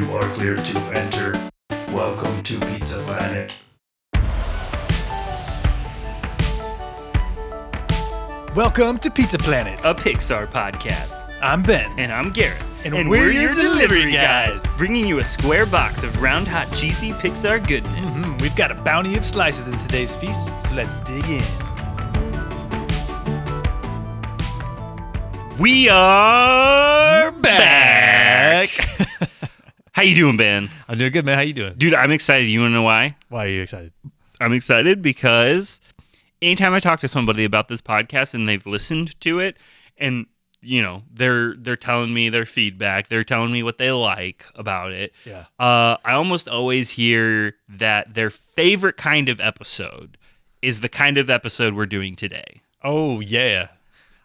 You are clear to enter. Welcome to Pizza Planet. Welcome to Pizza Planet, a Pixar podcast. I'm Ben. And I'm Gareth. And we're your delivery guys. Bringing you a square box of round, hot, cheesy Pixar goodness. We've got a bounty of slices in today's feast, so let's dig in. We are back. How you doing, Ben? I'm doing good, man. How you doing? Dude, I'm excited. You want to know why? Why are you excited? I'm excited because anytime I talk to somebody about this podcast and they've listened to it and you know, they're telling me their feedback. They're telling me what they like about it. Yeah. I almost always hear that their favorite kind of episode is the kind of episode we're doing today. Oh, yeah.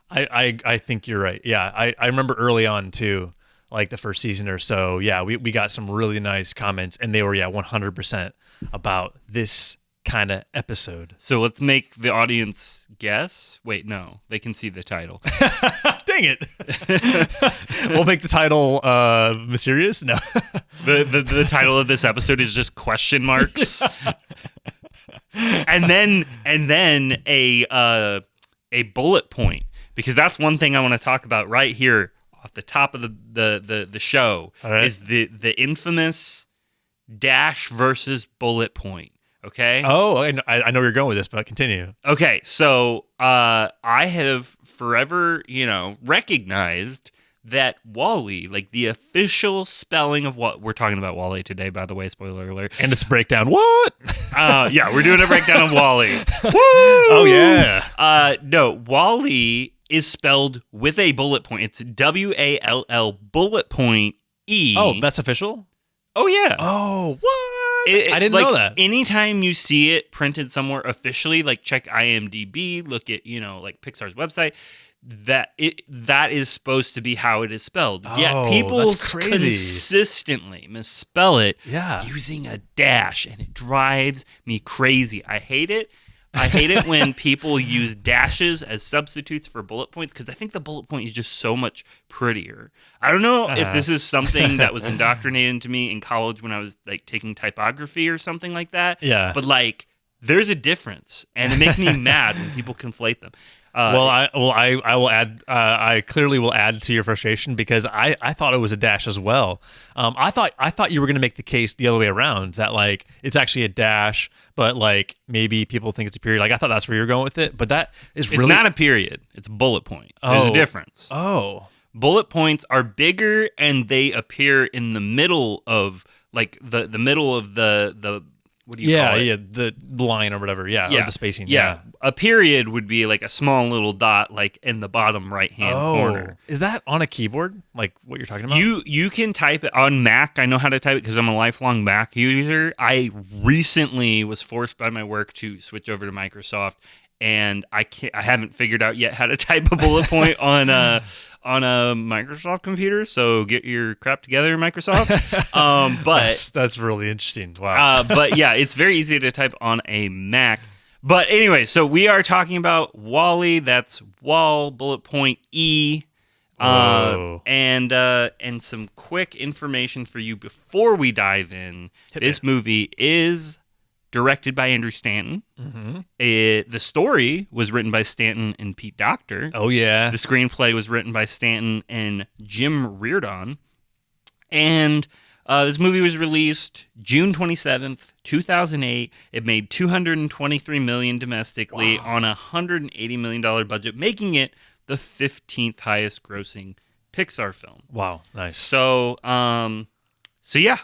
I think you're right. Yeah, I remember early on, too, like the first season or so. Yeah, we got some really nice comments, and they were, 100% about this kind of episode. So let's make the audience guess. Wait, no, they can see the title. Dang it. We'll make the title mysterious? No. The title of this episode is just question marks. and then a bullet point, because that's one thing I want to talk about right here off the top of the show. All right. Is the infamous dash versus bullet point. Okay. Oh, I know where you're going with this, but continue. Okay, so I have forever, recognized that WALL-E, like the official spelling of what we're talking about WALL-E today, by the way, spoiler alert. And it's a breakdown. What? Yeah, we're doing a breakdown of WALL-E. Woo! Oh, yeah. No, WALL-E is spelled with a bullet point. It's WALL bullet point E. Oh, that's official? Oh, yeah. Oh, what? I didn't know that. Anytime you see it printed somewhere officially, like check IMDb, look at, like Pixar's website, that is supposed to be how it is spelled. Yet people consistently misspell it using a dash, and it drives me crazy. I hate it. I hate it when people use dashes as substitutes for bullet points, because I think the bullet point is just so much prettier. I don't know if this is something that was indoctrinated into me in college when I was like taking typography or something like that. Yeah. But like, there's a difference, and it makes me mad when people conflate them. I will add. I clearly will add to your frustration, because I thought it was a dash as well. I thought you were going to make the case the other way around, that like it's actually a dash, but like maybe people think it's a period. Like I thought that's where you're going with it, but that is really, it's not a period. It's a bullet point. There's a difference. Oh, bullet points are bigger, and they appear in the middle of like the middle of the. What do you call it? Yeah, the line or whatever. Yeah, or the spacing. Yeah. A period would be like a small little dot, like in the bottom right-hand corner. Is that on a keyboard, like what you're talking about? You can type it on Mac. I know how to type it because I'm a lifelong Mac user. I recently was forced by my work to switch over to Microsoft, and I haven't figured out yet how to type a bullet point on a Microsoft computer, so get your crap together, Microsoft. But that's really interesting. Wow. But yeah, it's very easy to type on a Mac. But anyway, so we are talking about WALL-E. That's Wall bullet point E. And some quick information for you before we dive in. This movie is directed by Andrew Stanton. Mm-hmm. The story was written by Stanton and Pete Docter. Oh, yeah. The screenplay was written by Stanton and Jim Reardon. And this movie was released June 27th, 2008. It made $223 million domestically on a $180 million budget, making it the 15th highest grossing Pixar film. Wow, nice. So yeah.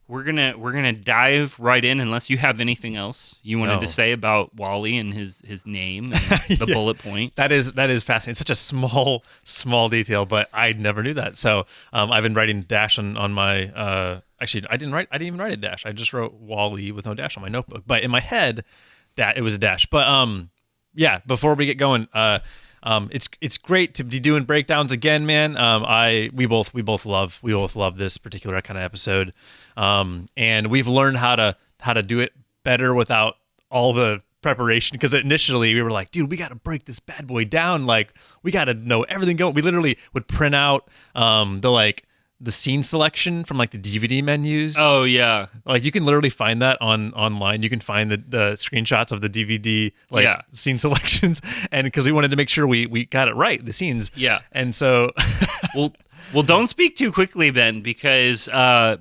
We're gonna dive right in, unless you have anything else you wanted to say about WALL-E and his name and the bullet point. That is fascinating. It's such a small detail, but I never knew that. So I've been writing dash on my actually I didn't even write a dash. I just wrote WALL-E with no dash on my notebook. But in my head, that it was a dash. But yeah. Before we get going, it's great to be doing breakdowns again, man. We both love this particular kind of episode, and we've learned how to do it better without all the preparation. Because initially we were like, dude, we got to break this bad boy down. Like we got to know everything going. We literally would print out the scene selection from like the DVD menus. Oh yeah, like you can literally find that online. You can find the screenshots of the DVD scene selections, and because we wanted to make sure we got it right, the scenes. Yeah, and so well, don't speak too quickly, Ben, because I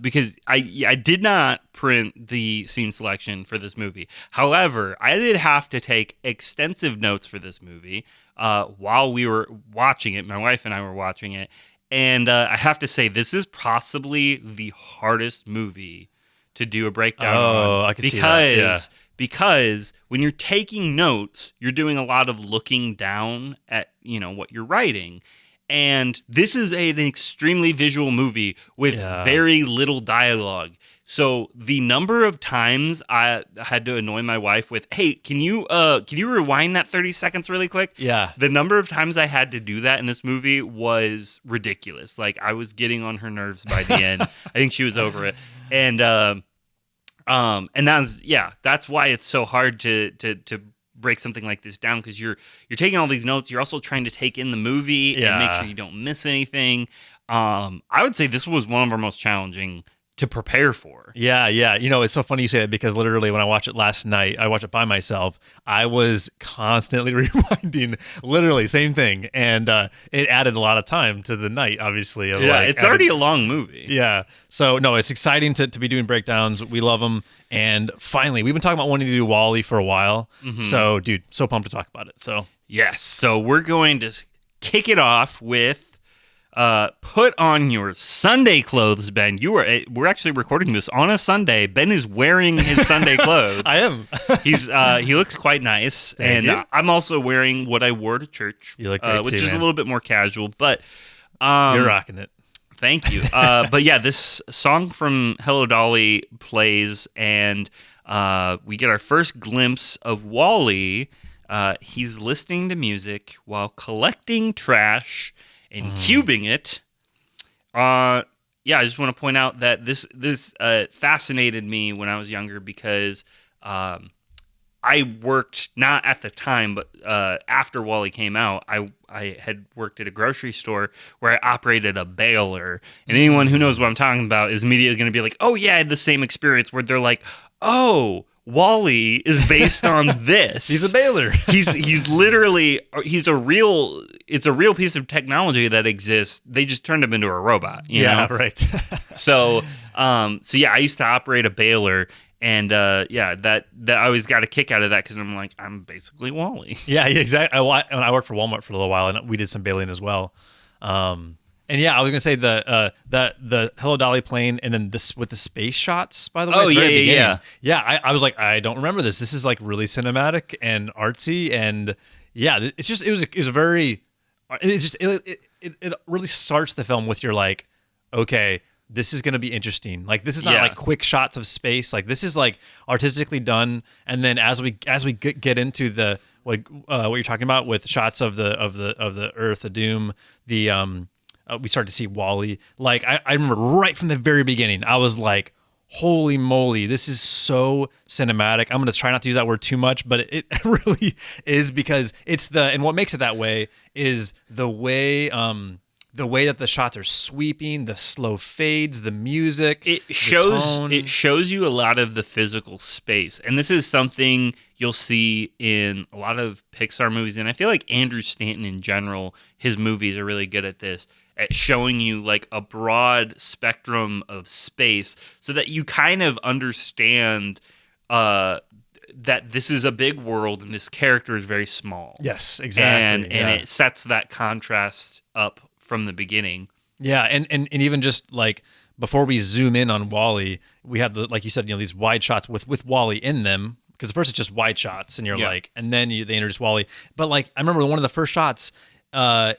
did not print the scene selection for this movie. However, I did have to take extensive notes for this movie while we were watching it. My wife and I were watching it. And I have to say, this is possibly the hardest movie to do a breakdown on. I can see that. Yeah. Because when you're taking notes, you're doing a lot of looking down at what you're writing. And this is an extremely visual movie with very little dialogue. So the number of times I had to annoy my wife with, "Hey, can you rewind that 30 seconds really quick?" Yeah. The number of times I had to do that in this movie was ridiculous. Like I was getting on her nerves by the end. I think she was over it. And that's why it's so hard to break something like this down, because you're taking all these notes. You're also trying to take in the movie and make sure you don't miss anything. I would say this was one of our most challenging to prepare for. Yeah. It's so funny you say that, because literally when I watched it last night, I watched it by myself. I was constantly rewinding, literally same thing, and it added a lot of time to the night. Obviously, it's already a long movie. Yeah, so no, it's exciting to be doing breakdowns. We love them, and finally, we've been talking about wanting to do WALL-E for a while. Mm-hmm. So, dude, so pumped to talk about it. So yes, so we're going to kick it off with. Put on your Sunday clothes, Ben. We're actually recording this on a Sunday. Ben is wearing his Sunday clothes. I am. He looks quite nice. Thank you. I'm also wearing what I wore to church. You look great which too, is man. a little bit more casual, but you're rocking it. Thank you. But yeah, this song from Hello Dolly plays, and we get our first glimpse of Wally. He's listening to music while collecting trash and cubing it. I just want to point out that this fascinated me when I was younger, because I worked, not at the time, but after Wally came out, I had worked at a grocery store where I operated a baler. And anyone who knows what I'm talking about is immediately going to be like, oh yeah, I had the same experience, where they're like, oh, Wally is based on this. He's a baler. He's literally, it's a real piece of technology that exists. They just turned him into a robot. You know? Right. So I used to operate a baler, and that I always got a kick out of that, because I'm like, I'm basically Wally. Yeah, exactly. I worked for Walmart for a little while, and we did some baling as well. And yeah, I was gonna say the Hello Dolly plane, and then this with the space shots, by the way. Oh yeah. I was like, I don't remember this. This is like really cinematic and artsy, and yeah, it really starts the film with, you're like, okay, this is gonna be interesting. Like, this is not like quick shots of space. Like, this is like artistically done, and then as we get into the what you're talking about with shots of the Earth, the Doom, we started to see Wally. Like, I remember right from the very beginning, I was like, holy moly, this is so cinematic. I'm going to try not to use that word too much, but it really is, because and what makes it that way is the way that the shots are sweeping, the slow fades, the music. It shows you a lot of the physical space. And this is something you'll see in a lot of Pixar movies. And I feel like Andrew Stanton in general, his movies are really good at this, at showing you like a broad spectrum of space, so that you kind of understand that this is a big world and this character is very small. Yes, exactly. And it sets that contrast up from the beginning. Yeah, and even just like before we zoom in on Wally, we have like you said, these wide shots with Wally in them, because at first it's just wide shots, and you're like, and then they introduce Wally. But like, I remember one of the first shots, one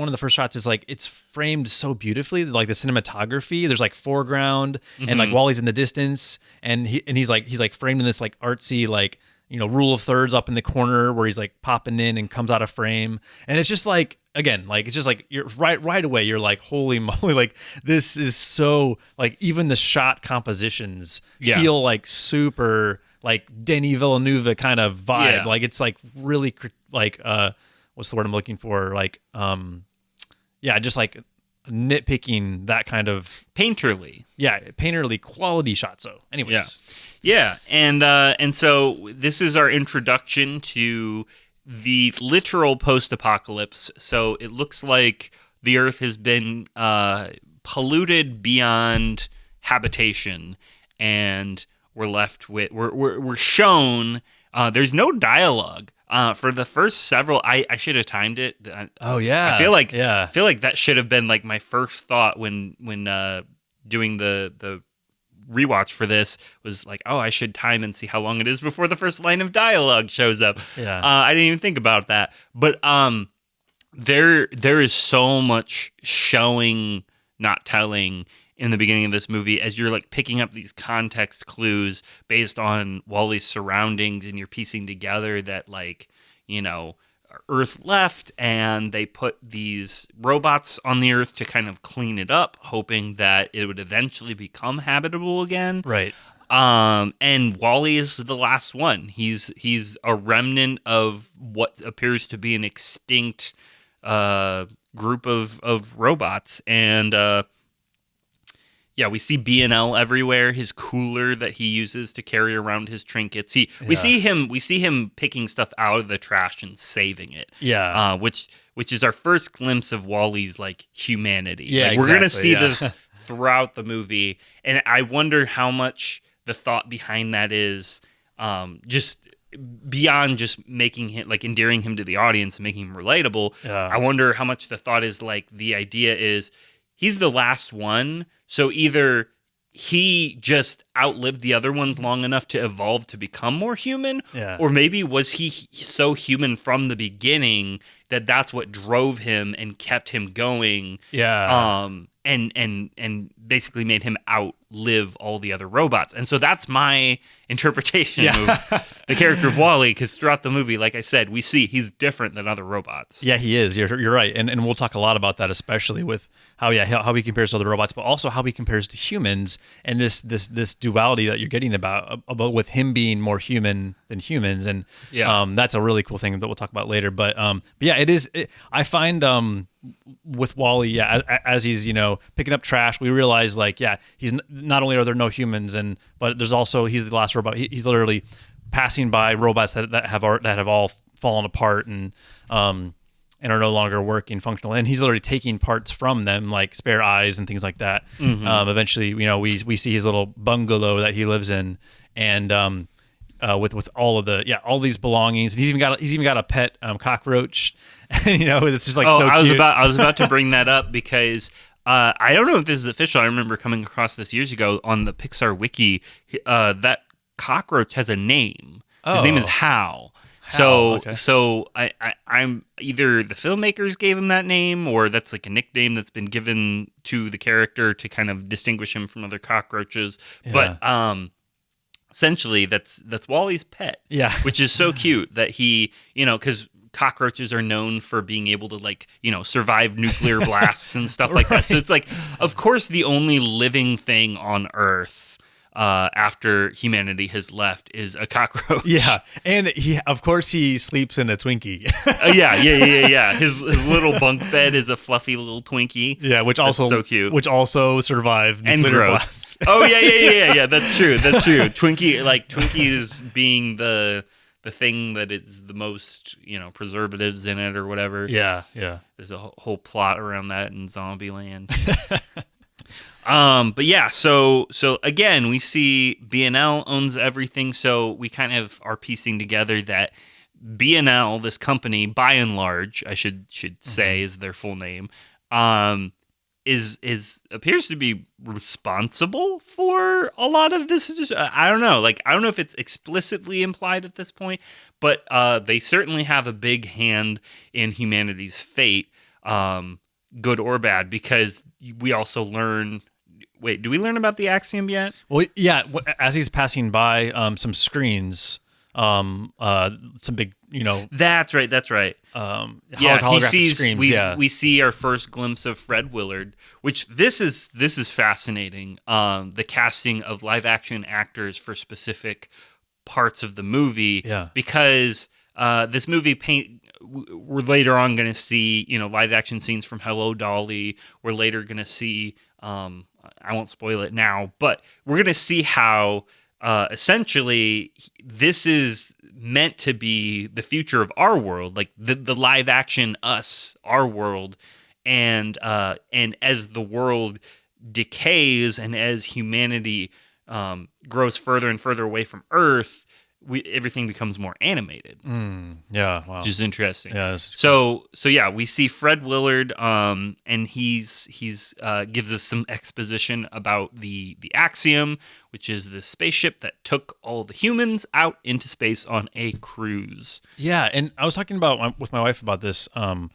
of the first shots is like, it's framed so beautifully, like the cinematography. There's like foreground, and like Wally's in the distance, and he's like framed in this like artsy, like, rule of thirds up in the corner where he's like popping in and comes out of frame. And it's just like, again, like, it's just like, you're right away, you're like, holy moly, like, this is so, like, even the shot compositions feel like super, like, Denis Villeneuve kind of vibe. Yeah. Like, it's like really like, what's the word I'm looking for? Like, just like, nitpicking that kind of painterly. Yeah, painterly quality shot. So, anyways. Yeah. And so this is our introduction to the literal post-apocalypse. So it looks like the Earth has been polluted beyond habitation, and we're left with we're shown there's no dialogue for the first several. I should have timed it. Oh yeah, I feel like that should have been like my first thought when doing the rewatch for this was like, oh, I should time and see how long it is before the first line of dialogue shows up. Yeah, I didn't even think about that, but there is so much showing, not telling, in the beginning of this movie as you're like picking up these context clues based on Wally's surroundings, and you're piecing together that, like, you know, Earth left and they put these robots on the Earth to kind of clean it up, hoping that it would eventually become habitable again. Right. And Wally is the last one. He's a remnant of what appears to be an extinct group of robots. And yeah, we see B&L everywhere. His cooler that he uses to carry around his trinkets. We see him picking stuff out of the trash and saving it. Yeah. Which is our first glimpse of Wally's like humanity. Yeah, like, exactly, we're gonna see this throughout the movie, and I wonder how much the thought behind that is just beyond just making him, like, endearing him to the audience and making him relatable. Yeah. I wonder how much the thought is like the idea is he's the last one. So either he just outlived the other ones long enough to evolve to become more human, or maybe was he so human from the beginning that that's what drove him and kept him going. Yeah. And basically made him outlive all the other robots. And so that's my interpretation of the character of Wally, because throughout the movie, like I said, we see he's different than other robots. Yeah, he is. You're right. And we'll talk a lot about that, especially with how he compares to other robots, but also how he compares to humans, and this duality that you're getting about with him being more human than humans. And that's a really cool thing that we'll talk about later. But yeah, it is. I find with Wally, as he's, you know, picking up trash, we realize, like, he's not only are there no humans, but there's also, he's the last robot. He's literally passing by robots that have all fallen apart and are no longer working functional, and he's literally taking parts from them, like spare eyes and things like that. Eventually, you know, we see his little bungalow that he lives in, and with all of all these belongings. And he's even got a pet cockroach. You know, it's just like so cute. I was about to bring that up because I don't know if this is official. I remember coming across this years ago on the Pixar wiki. That cockroach has a name. His name is Hal. So I'm either the filmmakers gave him that name, or that's like a nickname that's been given to the character to kind of distinguish him from other cockroaches. Yeah. But essentially, that's Wally's pet. Yeah, which is so cute that he, you know, because cockroaches are known for being able to, like, you know, survive nuclear blasts and stuff like that. So it's like, of course, the only living thing on Earth after humanity has left is a cockroach. Yeah, and of course he sleeps in a Twinkie. Yeah. His little bunk bed is a fluffy little Twinkie. Yeah, which also so cute. Which also survived and gross. Oh yeah. That's true. Twinkies being the thing that is the most, you know, preservatives in it or whatever. Yeah. There's a whole plot around that in Zombieland. But yeah, so again, we see B&L owns everything, so we kind of are piecing together that B&L, this company, by and large, I should say is their full name, is appears to be responsible for a lot of this. Just I don't know if it's explicitly implied at this point, but they certainly have a big hand in humanity's fate, good or bad, because we also learn. Wait, do we learn about the Axiom yet? Well, yeah, as he's passing by some screens, some big, you know. That's right. He sees. Screens, we see our first glimpse of Fred Willard, which this is fascinating. The casting of live action actors for specific parts of the movie, because this movie we're later on going to see, live action scenes from Hello Dolly. We're later going to see, I won't spoil it now, but we're going to see how essentially this is meant to be the future of our world, like the live action us, our world. And as the world decays and as humanity grows further and further away from Earth, everything becomes more animated. Yeah, wow. Which is interesting. Yeah. So yeah, we see Fred Willard, and he's gives us some exposition about the Axiom, which is the spaceship that took all the humans out into space on a cruise. Yeah, and I was talking with my wife about this, from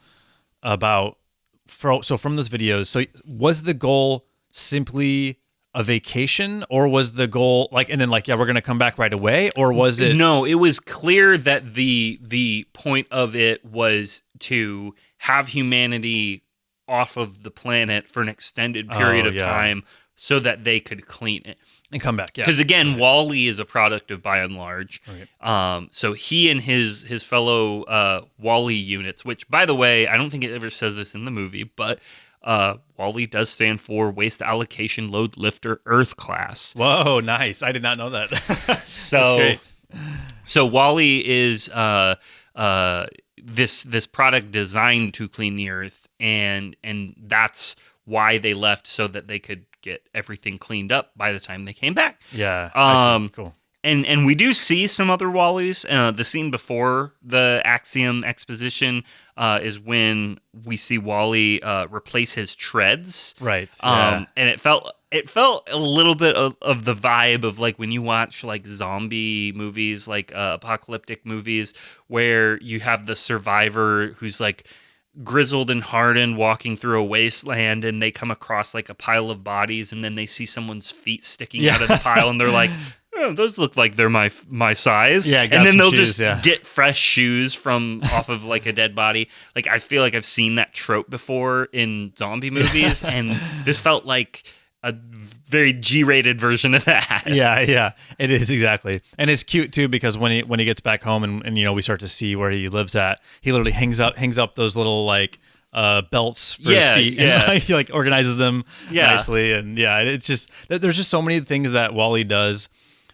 those videos. So was the goal simply a vacation, or was the goal we're going to come back right away, or was it? No, it was clear that the point of it was to have humanity off of the planet for an extended period of time so that they could clean it and come back. Yeah, because again, Wall-E is a product of By and Large. Okay. So he and his fellow Wall-E units, which by the way, I don't think it ever says this in the movie, but Wall-E does stand for Waste Allocation Load Lifter Earth Class. Whoa, nice! I did not know that. So, that's great. So Wall-E is this product designed to clean the Earth, and that's why they left, so that they could get everything cleaned up by the time they came back. Yeah. Cool. And we do see some other Wall-Es. The scene before the Axiom exposition is when we see Wall-E replace his treads. Right. Yeah. And it felt a little bit of the vibe of like when you watch like zombie movies, like apocalyptic movies, where you have the survivor who's like grizzled and hardened walking through a wasteland, and they come across like a pile of bodies, and then they see someone's feet sticking out of the pile, and they're like, oh, those look like they're my size. Yeah, and then they'll shoes, just get fresh shoes from off of like a dead body. Like I feel like I've seen that trope before in zombie movies, and this felt like a very G-rated version of that. Yeah, it is exactly, and it's cute too because when he gets back home and we start to see where he lives at, he literally hangs up those little belts for his feet, and he organizes them nicely, and it's just there's just so many things that Wall-E does.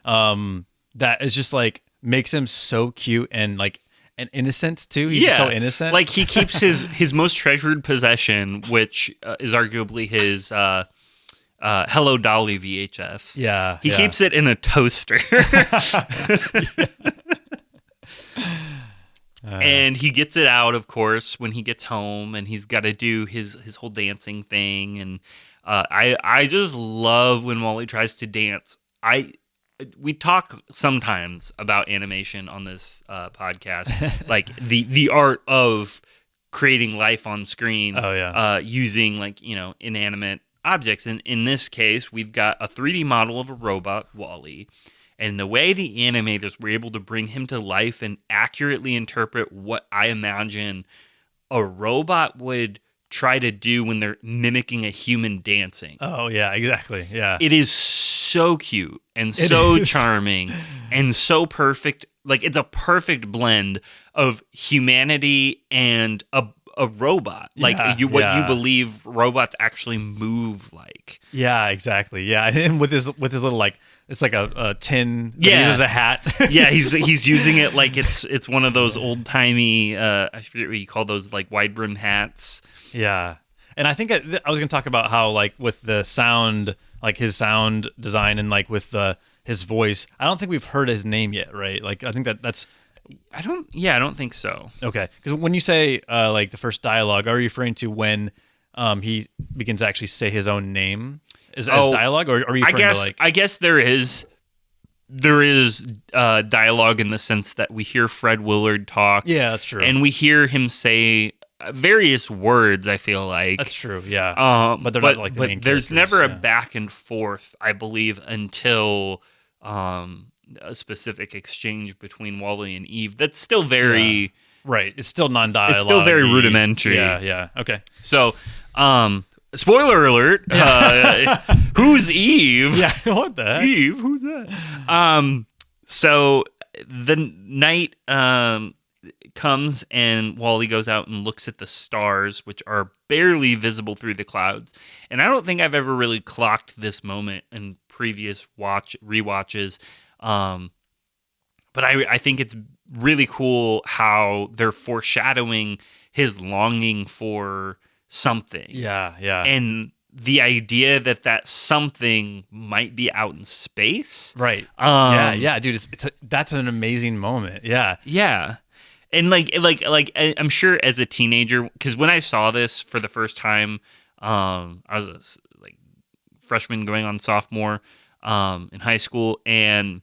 That is just makes him so cute and and innocent too. He's just so innocent. Like he keeps his most treasured possession, which is arguably his Hello Dolly VHS. Yeah, he keeps it in a toaster. And he gets it out, of course, when he gets home, and he's got to do his whole dancing thing. And I just love when Wall-E tries to dance. We talk sometimes about animation on this podcast, like the art of creating life on screen. Using inanimate objects. And in this case, we've got a 3D model of a robot, Wall-E. And the way the animators were able to bring him to life and accurately interpret what I imagine a robot would try to do when they're mimicking a human dancing. Oh, yeah, exactly. Yeah. It is so cute and so charming and so perfect. Like, it's a perfect blend of humanity and a robot. What you believe robots actually move like. Yeah, exactly. Yeah. And with his little it's like a tin that he uses as a hat. Yeah, he's using it like it's one of those old timey I forget what you call those, wide brim hats. Yeah. And I think I was going to talk about how with the sound, his sound design and with his voice, I don't think we've heard his name yet, right? I think that's I don't think so. Okay. Because when you say the first dialogue, are you referring to when he begins to actually say his own name as dialogue, or are you referring to I guess there is dialogue in the sense that we hear Fred Willard talk. Yeah, that's true. And we hear him say various words, I feel like. That's true, yeah. But they're not the main characters. There's never a back and forth, I believe, until a specific exchange between Wall-E and Eve. That's still very... Right. It's still non-dialogue. It's still very rudimentary. Yeah. Okay. So, spoiler alert. Who's Eve? Yeah, what the heck? Eve, who's that? So the night kind comes and Wally goes out and looks at the stars, which are barely visible through the clouds. And I don't think I've ever really clocked this moment in previous rewatches. But I think it's really cool how they're foreshadowing his longing for something. Yeah, yeah. And the idea that something might be out in space. Right. Yeah, dude. That's an amazing moment. Yeah. Yeah. And like I'm sure as a teenager, because when I saw this for the first time, I was like freshman going on sophomore in high school, and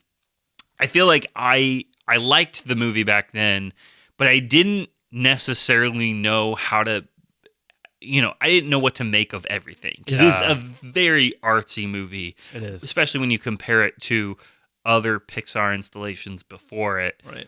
I feel like I liked the movie back then, but I didn't necessarily know how to, I didn't know what to make of everything, because it's a very artsy movie. It is, especially when you compare it to other Pixar installations before it. Right.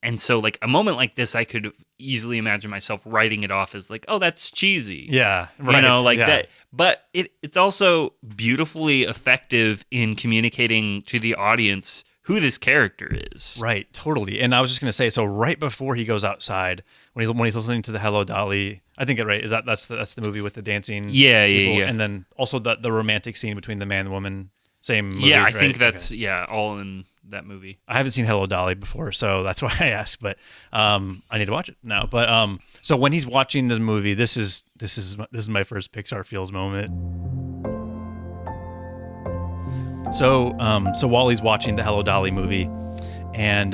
And so like a moment like this, I could easily imagine myself writing it off as like, oh, that's cheesy. Yeah. Right. That. But it's also beautifully effective in communicating to the audience who this character is. Right. Totally. And I was just going to say, so right before he goes outside, when he's listening to the Hello Dolly, I think it right is that's the movie with the dancing. Yeah. And then also the romantic scene between the man and woman. Same movie, yeah, I right? think that's all in that movie. I haven't seen Hello Dolly before, so that's why I asked. But I need to watch it now. But so when he's watching the movie, this is my first Pixar feels moment. So Wally's watching the Hello Dolly movie, and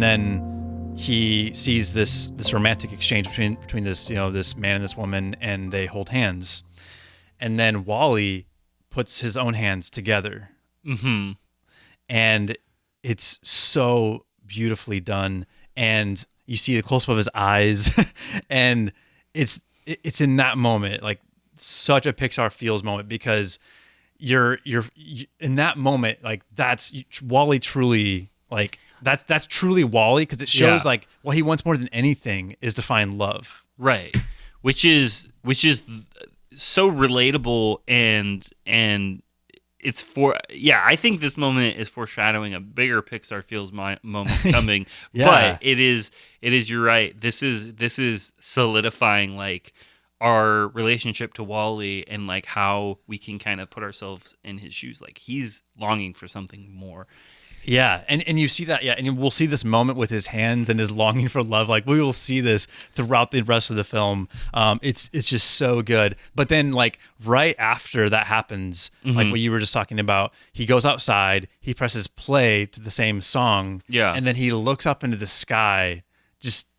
then he sees this romantic exchange between this this man and this woman, and they hold hands, and then Wally puts his own hands together. Mm-hmm. And it's so beautifully done. And you see the close-up of his eyes. And it's in that moment, like such a Pixar feels moment, because you're in that moment, like that's Wally truly, like that's truly Wally, because it shows like what he wants more than anything is to find love. Right. Which is so relatable, and it's I think this moment is foreshadowing a bigger Pixar feels moment coming. But it is you're right, this is solidifying like our relationship to Wally, and like how we can kind of put ourselves in his shoes, like he's longing for something more. Yeah, and you see that, and we'll see this moment with his hands and his longing for love. Like we will see this throughout the rest of the film. It's just so good. But then, like right after that happens, like what you were just talking about, he goes outside, he presses play to the same song, and then he looks up into the sky, just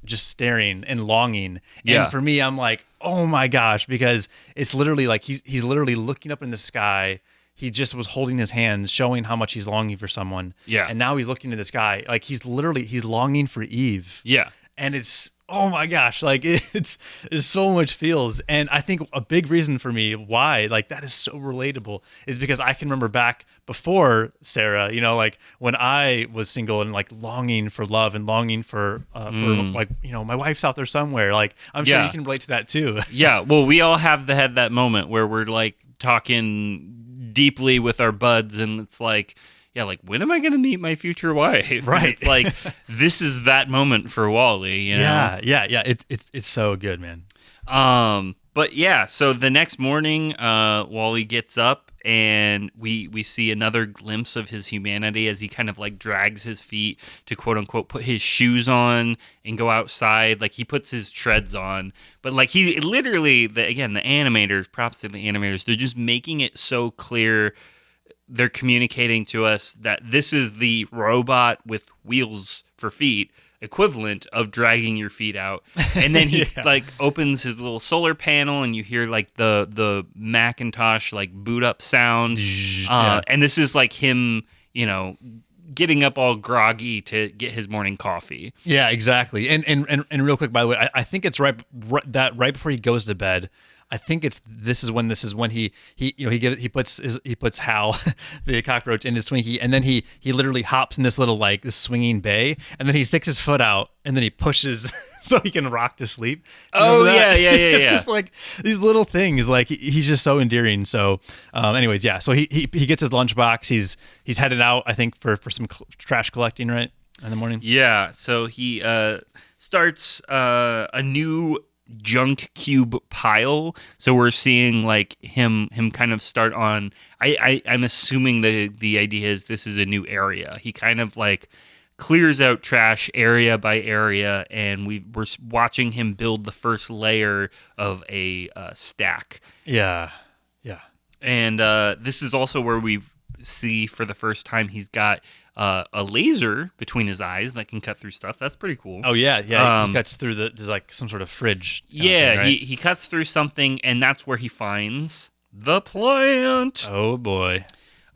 staring and longing. And for me, I'm like, oh my gosh, because it's literally like he's literally looking up in the sky. He just was holding his hands, showing how much he's longing for someone. Yeah. And now he's looking to the sky. Like he's longing for Eve. Yeah. And it's, oh my gosh, like it's so much feels. And I think a big reason for me why like that is so relatable is because I can remember back before Sarah, like when I was single and like longing for love and longing for like, my wife's out there somewhere. Like I'm sure you can relate to that too. Yeah. Well, we all have had that moment where we're like talking deeply with our buds, and it's like, like when am I going to meet my future wife? Right. And it's like this is that moment for Wally. Yeah. It's so good, man. But yeah, so the next morning, Wally gets up, and we see another glimpse of his humanity as he kind of like drags his feet to quote unquote put his shoes on and go outside. Like he puts his treads on, but like he literally, the animators, props to the animators, they're just making it so clear. They're communicating to us that this is the robot with wheels for feet equivalent of dragging your feet out. And then he like opens his little solar panel, and you hear like the Macintosh like boot up sound. And this is like him, getting up all groggy to get his morning coffee. Yeah, exactly. And real quick, by the way, I think it's right before he goes to bed. I think this is when he puts Hal the cockroach in his Twinkie, and then he literally hops in this little like this swinging bay, and then he sticks his foot out, and then he pushes so he can rock to sleep. Oh yeah. It's just like these little things, like he's just so endearing. So anyways, so he gets his lunchbox. He's headed out, I think, for some trash collecting, right? in the morning. Yeah, so he starts a new junk cube pile. So we're seeing like him kind of start on. I'm assuming the idea is this is a new area. He kind of like clears out trash area by area, and we're watching him build the first layer of a stack. Yeah. And this is also where we see for the first time he's got a laser between his eyes that can cut through stuff. That's pretty cool. Oh yeah. He cuts through there's like some sort of fridge. Yeah, thing, right? he cuts through something, and that's where he finds the plant. Oh boy.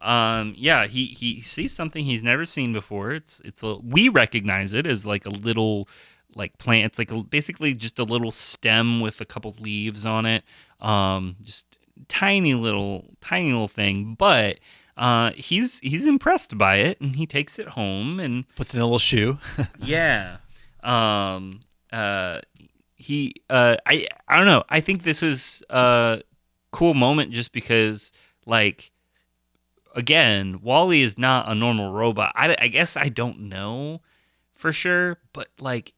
Yeah, he sees something he's never seen before. We recognize it as like a little like plant. It's like basically just a little stem with a couple leaves on it. Just tiny little thing, but he's impressed by it, and he takes it home and Puts in a little shoe. yeah. He I don't know. I think this is a cool moment just because, like, again, Wall-E is not a normal robot. I guess I don't know for sure, but like,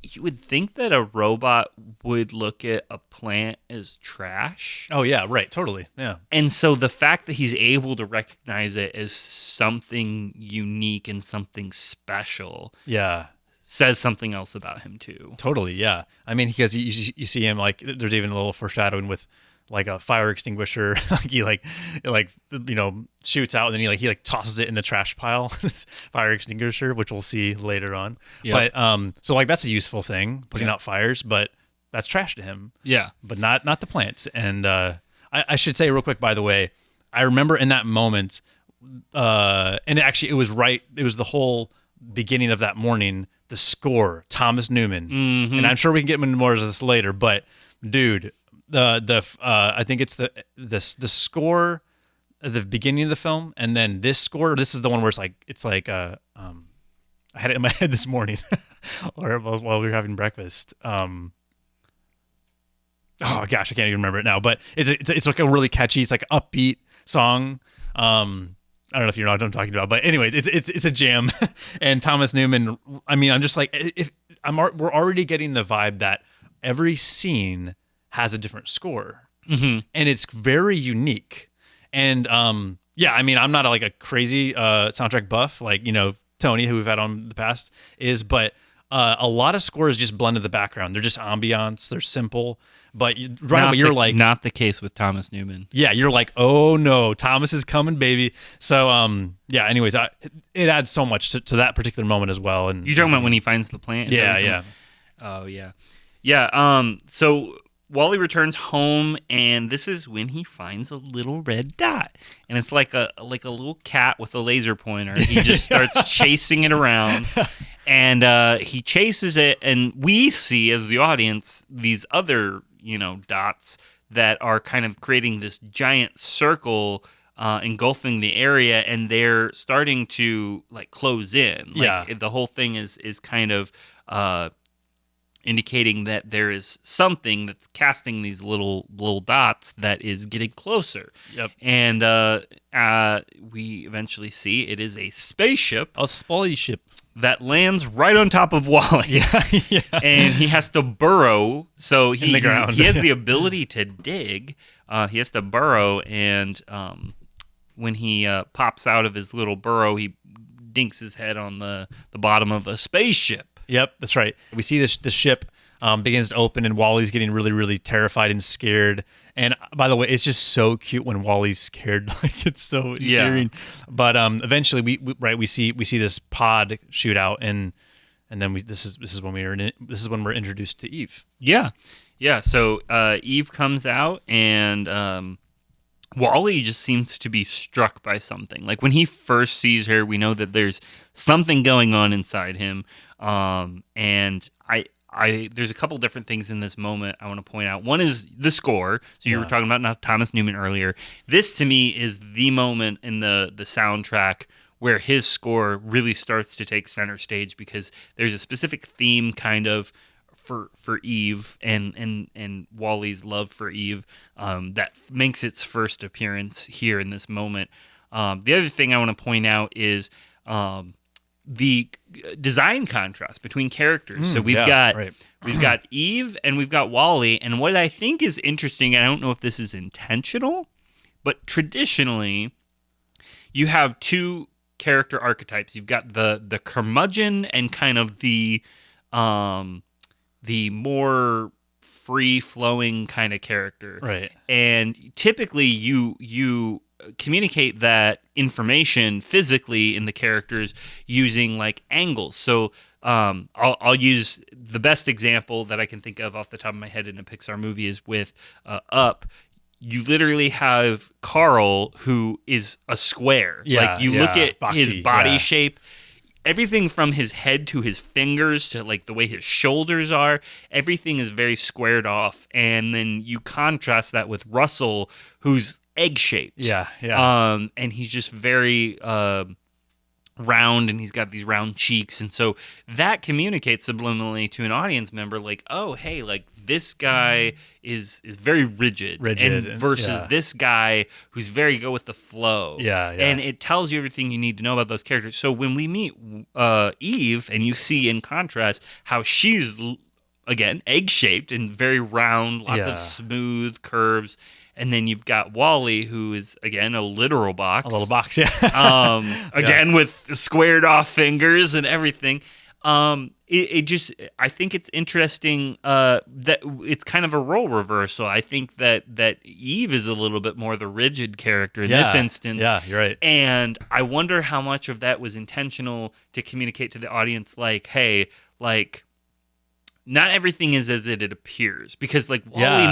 you would think that a robot would look at a plant as trash. Oh yeah, right, totally. Yeah. And so the fact that he's able to recognize it as something unique and something special, Yeah. says something else about him too. Totally, yeah. I mean, because you see him like there's even a little foreshadowing with like a fire extinguisher. Like he shoots out, and then he tosses it in the trash pile. This fire extinguisher, which we'll see later on. Yep. But so like that's a useful thing, putting Yeah. out fires, but that's trash to him. Yeah. But not the plants. And I should say real quick, by the way, I remember in that moment, and actually it was the whole beginning of that morning, the score, Thomas Newman. Mm-hmm. And I'm sure we can get into more of this later, but dude, I think it's the score at the beginning of the film, and then this score, this is the one where it's like I had it in my head this morning or while we were having breakfast. Oh gosh, I can't even remember it now, but it's like a really catchy, it's like an upbeat song. I don't know if you know what I'm talking about, but anyways, it's a jam. And Thomas Newman, I mean, I'm just like, we're already getting the vibe that every scene has a different score, and it's very unique. And yeah, I mean, I'm not like a crazy soundtrack buff like Tony, who we've had on the past, is, but a lot of scores just blend in the background. They're just ambiance. They're simple, but you're like, not the case with Thomas Newman. yeah, you're like, oh no, Thomas is coming, baby. So yeah. Anyways, it adds so much to that particular moment as well. And You talking about when he finds the plant? Is that what you're yeah. talking about? Oh yeah, yeah. So Wall-E returns home, and this is when he finds a little red dot, and it's like a little cat with a laser pointer. He just starts chasing it around, and he chases it, and we see as the audience these other dots that are kind of creating this giant circle engulfing the area, and they're starting to like close in. Like the whole thing is kind of indicating that there is something that's casting these little dots that is getting closer. Yep. And we eventually see it is a spaceship. A spaceship That lands right on top of Wall-E. Yeah. And he has to burrow. So In the ground. he has the ability to dig. He has to burrow, and when he pops out of his little burrow, he dinks his head on the bottom of a spaceship. Yep, that's right. We see the ship begins to open, and Wally's getting really, really terrified and scared. And by the way, it's just so cute when Wally's scared. Like, it's so endearing. But eventually, we see this pod shoot out, and then this is when we're introduced to Eve. Yeah. So Eve comes out, and Wall-E just seems to be struck by something. Like, when he first sees her, we know that there's something going on inside him. And there's a couple different things in this moment I want to point out. One is the score. So you were talking about Thomas Newman earlier. This to me is the moment in the soundtrack where his score really starts to take center stage, because there's a specific theme kind of for Eve and Wall-E's love for Eve that makes its first appearance here in this moment. The other thing I want to point out is the design contrast between characters. So we've got Eve and we've got Wally, and what I think is interesting, and I don't know if this is intentional, but traditionally you have two character archetypes. You've got the curmudgeon and kind of the more free-flowing kind of character. Right. And typically you communicate that information physically in the characters using like angles. So I'll use the best example that I can think of off the top of my head in a Pixar movie is with Up. You literally have Carl, who is a square. Yeah, like you look at boxy, his body shape, everything from his head to his fingers to like the way his shoulders are, everything is very squared off. And then you contrast that with Russell, who's egg-shaped. Yeah. And he's just very round, and he's got these round cheeks. And so that communicates subliminally to an audience member like, oh, hey, like this guy is very rigid and versus this guy who's very go with the flow. Yeah. And it tells you everything you need to know about those characters. So when we meet Eve, and you see in contrast how she's, again, egg-shaped and very round, lots of smooth curves. And then you've got Wally, who is, again, a literal box. A little box, yeah. Again, with squared off fingers and everything. I think it's interesting that it's kind of a role reversal. I think that Eve is a little bit more the rigid character in this instance. Yeah, you're right. And I wonder how much of that was intentional to communicate to the audience, like, hey, like, not everything is as it appears. Because, like, Wally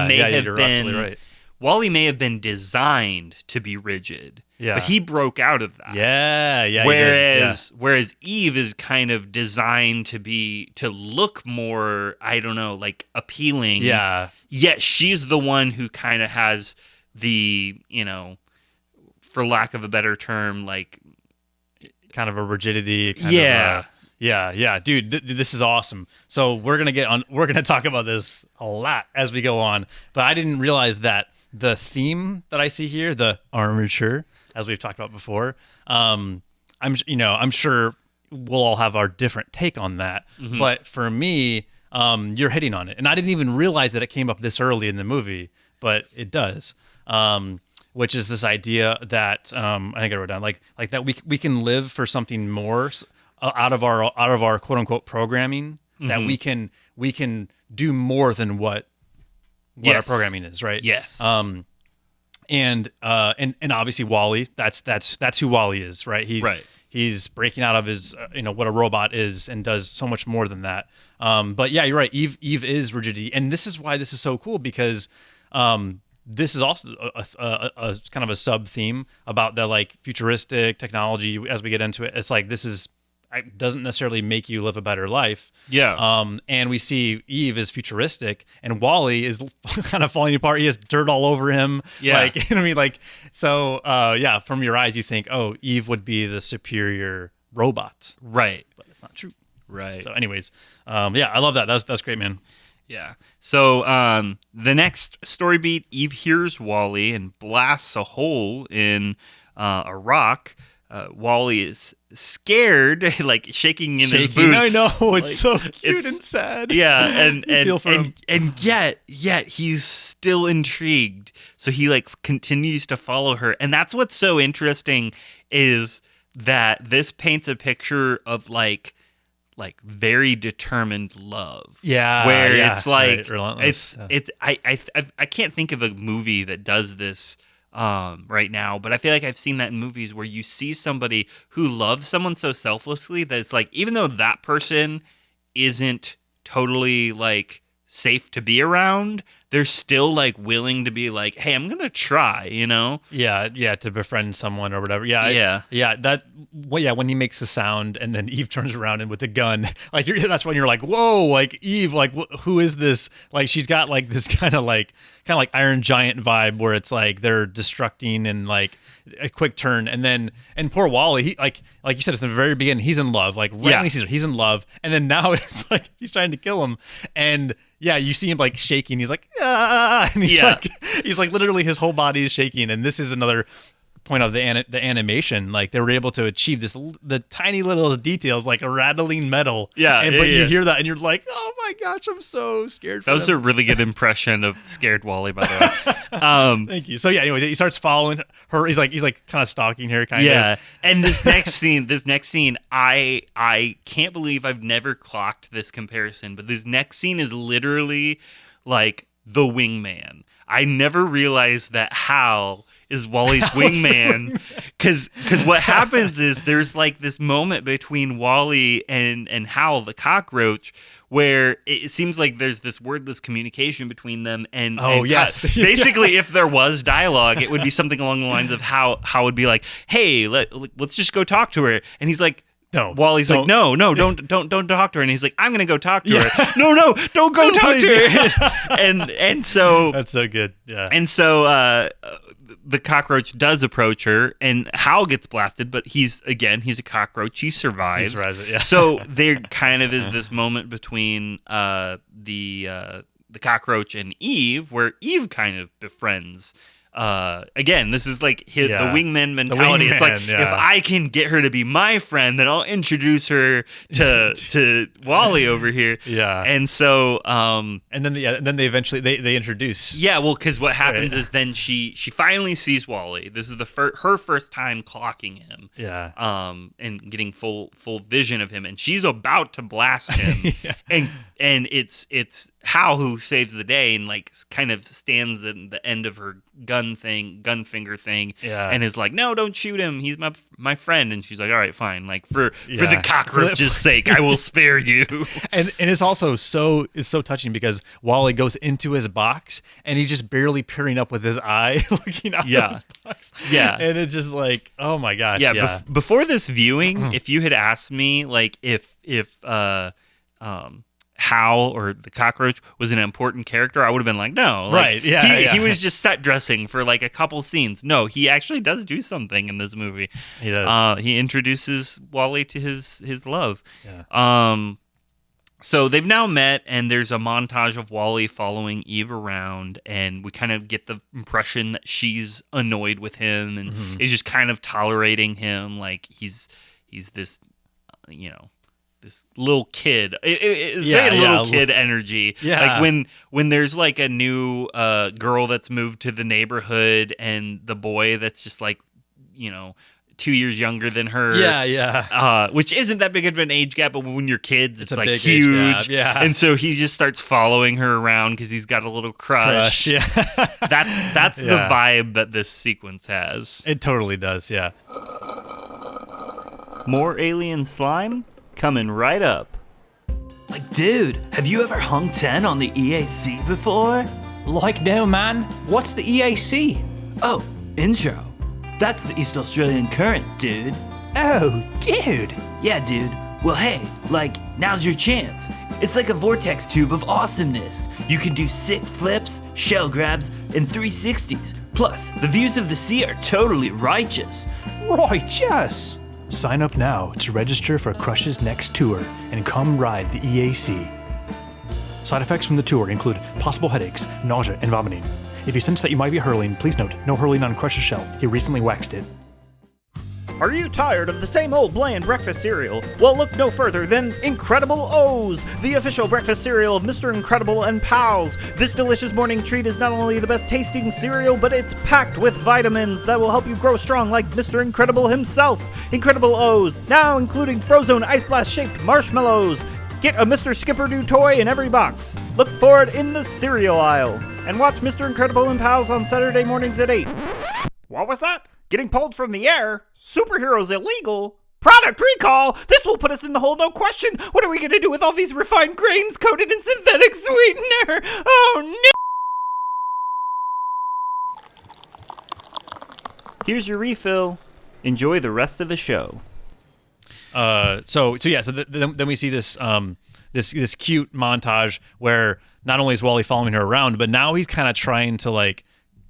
may have been designed to be rigid, but he broke out of that. Yeah. Whereas Eve is kind of designed to look more, I don't know, like appealing. Yeah. Yet she's the one who kind of has the, for lack of a better term, like kind of a rigidity. Yeah, dude, this is awesome. So we're gonna talk about this a lot as we go on. But I didn't realize that the theme that I see here, the armature, as we've talked about before, I'm sure we'll all have our different take on that. Mm-hmm. But for me, you're hitting on it, and I didn't even realize that it came up this early in the movie, but it does. Which is this idea that I think I wrote down like that we can live for something more out of our quote unquote programming, that we can do more than what our programming is, right? Yes. And obviously Wally, that's who Wally is, right? He's breaking out of his what a robot is and does so much more than that. But yeah, you're right. Eve is rigidity, and this is why this is so cool, because this is also a kind of a sub theme about the like futuristic technology. As we get into it, it's like it doesn't necessarily make you live a better life. Yeah. And we see Eve is futuristic, and Wally is kind of falling apart. He has dirt all over him. Yeah. Like, you know what I mean? Like, so, from your eyes, you think, oh, Eve would be the superior robot. Right. But it's not true. Right. So anyways, I love that. That's great, man. Yeah. So the next story beat, Eve hears Wally and blasts a hole in a rock. Wally is scared, like shaking his boots. I know, it's so cute and sad. Yeah, and yet he's still intrigued. So he like continues to follow her, and that's what's so interesting is that this paints a picture of like very determined love. Yeah, where it's like relentless. I can't think of a movie that does this right now, but I feel like I've seen that in movies where you see somebody who loves someone so selflessly that it's like, even though that person isn't totally like safe to be around, they're still like willing to be like, hey, I'm gonna try, Yeah, to befriend someone or whatever. When he makes the sound and then Eve turns around and with a gun, like that's when you're like, whoa, like Eve, like who is this? Like she's got like this kind of like Iron Giant vibe where it's like they're destructing and like a quick turn, and poor Wally, he like you said at the very beginning, he's in love, like when he sees her, he's in love, and then now it's like he's trying to kill him, and you see him like shaking. He's like, and he's like literally his whole body is shaking. And this is another point out the animation, like they were able to achieve the tiny little details, like a rattling metal. Yeah, but you hear that and you're like, oh my gosh, I'm so scared. That was a really good impression of scared Wally, by the way. Thank you. So yeah, anyways, he starts following her. He's like kind of stalking her, kind of. Yeah, and this next scene, I can't believe I've never clocked this comparison, but this next scene is literally like the wingman. I never realized that Hal is Wally's wingman, because what happens is there's like this moment between Wally and Hal the cockroach where it seems like there's this wordless communication between them, and yes, basically if there was dialogue, it would be something along the lines of Hal would be like, hey, let's just go talk to her, and he's like, no. Wally's like, no, don't talk to her. And he's like, I'm gonna go talk to her. No, don't go talk to her. and so that's so good. Yeah. And so the cockroach does approach her, and Hal gets blasted, but he's a cockroach. He survives. He survives it, yeah. So there kind of is this moment between the cockroach and Eve, where Eve kind of befriends. Again, this is like the wingman mentality. It's like, if I can get her to be my friend, then I'll introduce her to Wally over here. Yeah. And so and then they eventually they introduce. Yeah, well, because what happens is then she finally sees Wally. This is her first time clocking him. Yeah. And getting full vision of him, and she's about to blast him. And it's Hal who saves the day and like kind of stands at the end of her gun finger thing, and is like, no, don't shoot him, he's my friend. And she's like, all right, fine, like for the cockroach's sake, I will spare you. And it's also so touching because Wally goes into his box and he's just barely peering up with his eye looking out of his box. And it's just like, oh my gosh. Before this viewing, if you had asked me like if Hal or the cockroach was an important character, I would have been like, no. Like, he was just set dressing for like a couple scenes. No, he actually does do something in this movie. He does. He introduces Wally to his love. Yeah. So they've now met, and there's a montage of Wally following Eve around, and we kind of get the impression that she's annoyed with him and is just kind of tolerating him, like he's this, this little kid. It's very little kid energy. Yeah. Like when there's like a new girl that's moved to the neighborhood, and the boy that's just like, 2 years younger than her. Which isn't that big of an age gap, but when you're kids, it's like huge. Yeah. And so he just starts following her around because he's got a little crush. Yeah. That's the vibe that this sequence has. It totally does. Yeah. More alien slime coming right up. Like, dude, have you ever hung 10 on the EAC before? Like, no, man. What's the EAC? Oh, intro. That's the East Australian Current, dude. Oh, dude. Yeah, dude. Well, hey, like, now's your chance. It's like a vortex tube of awesomeness. You can do sick flips, shell grabs, and 360s. Plus, the views of the sea are totally righteous. Righteous! Sign up now to register for Crush's next tour and come ride the EAC. Side effects from the tour include possible headaches, nausea, and vomiting. If you sense that you might be hurling, please note, no hurling on Crush's shell. He recently waxed it. Are you tired of the same old bland breakfast cereal? Well, look no further than Incredible O's, the official breakfast cereal of Mr. Incredible and Pals. This delicious morning treat is not only the best tasting cereal, but it's packed with vitamins that will help you grow strong like Mr. Incredible himself. Incredible O's, now including frozen Ice Blast shaped marshmallows. Get a Mr. Skipper-Doo toy in every box. Look for it in the cereal aisle. And watch Mr. Incredible and Pals on Saturday mornings at 8. What was that? Getting pulled from the air? Superheroes illegal? Product recall? This will put us in the hole, no question. What are we going to do with all these refined grains coated in synthetic sweetener? Oh, no! Here's your refill. Enjoy the rest of the show. So then we see this this cute montage where not only is Wally following her around, but now he's kind of trying to like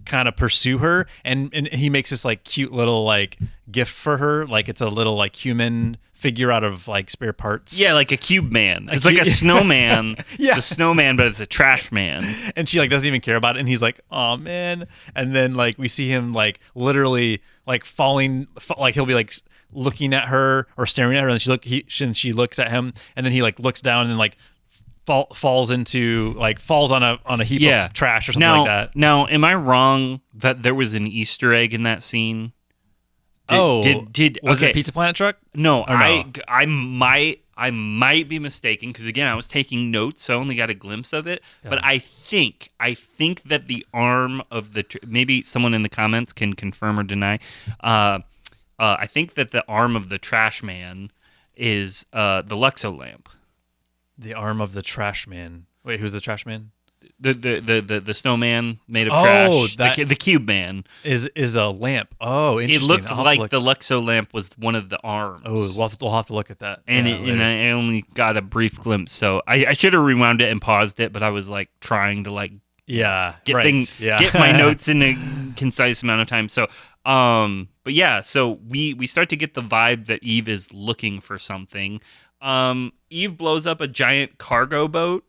kind of pursue her, and he makes this like cute little like gift for her, like it's a little like human figure out of like spare parts. Yeah, like a cube man. It's like a snowman. Yeah. It's a snowman, but it's a trash man. And she like doesn't even care about it, and he's like, oh man. And then like we see him like literally like falling, like he'll be like looking at her or staring at her, and she looks at him, and then he like looks down and like falls on a heap of trash or something like that. Now, am I wrong that there was an Easter egg in that scene? Was it a Pizza Planet truck? No, Or no? I might be mistaken, because again, I was taking notes, so I only got a glimpse of it. Yeah. But I think that the arm of the maybe someone in the comments can confirm or deny. I think that the arm of the trash man is the Luxo lamp. The arm of the trash man. Wait, who's the trash man? The snowman made of trash. The cube man is a lamp. Oh, It interesting. looked like the Luxo lamp was one of the arms. Oh, we'll have to look at that. And later. I only got a brief glimpse, so I should have rewound it and paused it, but I was like trying to like get my notes in a concise amount of time. So but yeah, so we start to get the vibe that Eve is looking for something. Eve blows up a giant cargo boat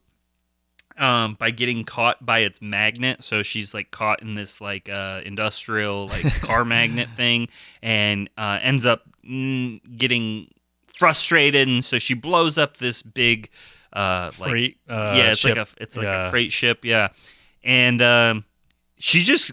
by getting caught by its magnet. So she's like caught in this like industrial like car magnet thing, and ends up getting frustrated, and so she blows up this big freight. It's ship. like a freight ship, and she just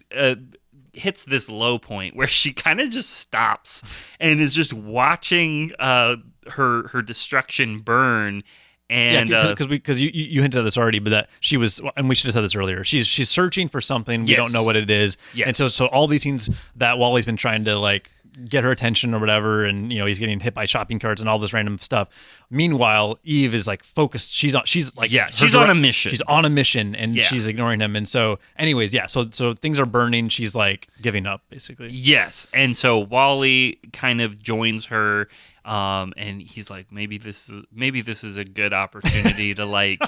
hits this low point where she kind of just stops and is just watching her destruction burn. And because you hinted at this already, but that she was, and we should have said this earlier. She's searching for something. We don't know what it is. Yes. And so all these things that Wally's been trying to like get her attention or whatever, and he's getting hit by shopping carts and all this random stuff. Meanwhile, Eve is like focused. She's on a mission. She's on a mission, and she's ignoring him. And so, anyways, So things are burning. She's like giving up, basically. Yes. And so Wally kind of joins her. And he's like, maybe this is a good opportunity to like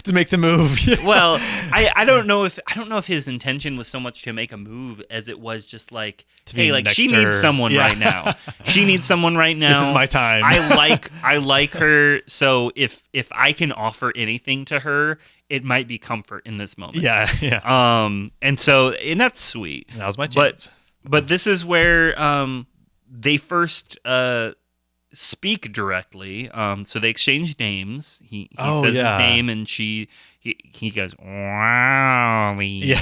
to make the move. Well, I don't know if his intention was so much to make a move as it was just like, hey, like she needs someone right now. She needs someone right now. This is my time. I like her. So if I can offer anything to her, it might be comfort in this moment. Yeah. And that's sweet. That was my chance. But this is where they first speak directly. So they exchange names. He says his name, and he goes, Wally. Yeah.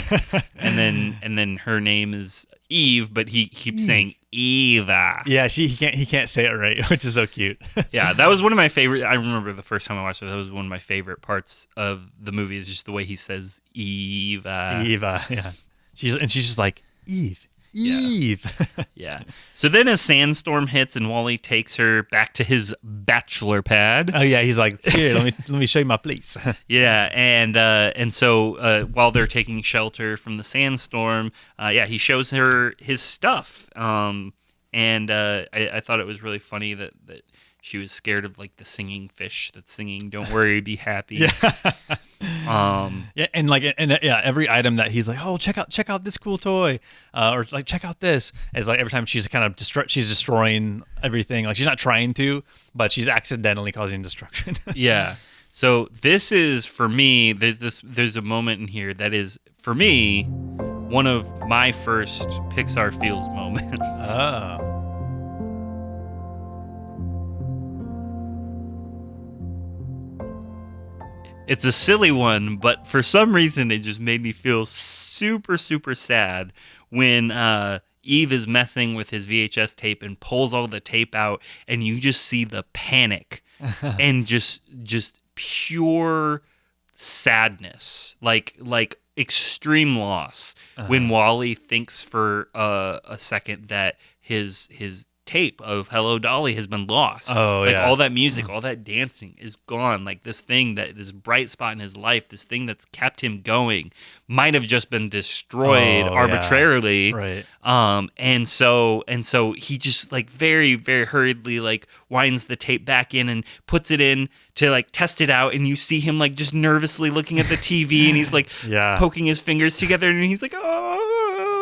and then her name is Eve, but he keeps saying Eva. Yeah, he can't say it right, which is so cute. Yeah, that was one of my favorite. I remember the first time I watched it, that was one of my favorite parts of the movie, is just the way he says Eva. Yeah. She's just like, Eve. Yeah. So then a sandstorm hits, and Wally takes her back to his bachelor pad. Oh yeah, he's like, here, let me show you my place. Yeah, and so while they're taking shelter from the sandstorm, he shows her his stuff. And I thought it was really funny that she was scared of like the singing fish that's singing "Don't worry, be happy." Every item that he's like, oh, check out this cool toy, or like check out this, is like every time she's kind of she's destroying everything. Like she's not trying to, but she's accidentally causing destruction. Yeah. So this is, for me, there's a moment in here that is, for me, one of my first Pixar feels moments. Oh. It's a silly one, but for some reason it just made me feel super, super sad when Eve is messing with his VHS tape and pulls all the tape out, and you just see the panic and just pure sadness, like extreme loss, when Wally thinks for a second that his tape of Hello Dolly has been lost. Oh, like yeah. all that music, all that dancing is gone. Like this bright spot in his life, this thing that's kept him going, might have just been destroyed arbitrarily. Yeah. Right. And so he just like very, very hurriedly like winds the tape back in and puts it in to like test it out, and you see him like just nervously looking at the TV, and he's like poking his fingers together, and he's like, oh.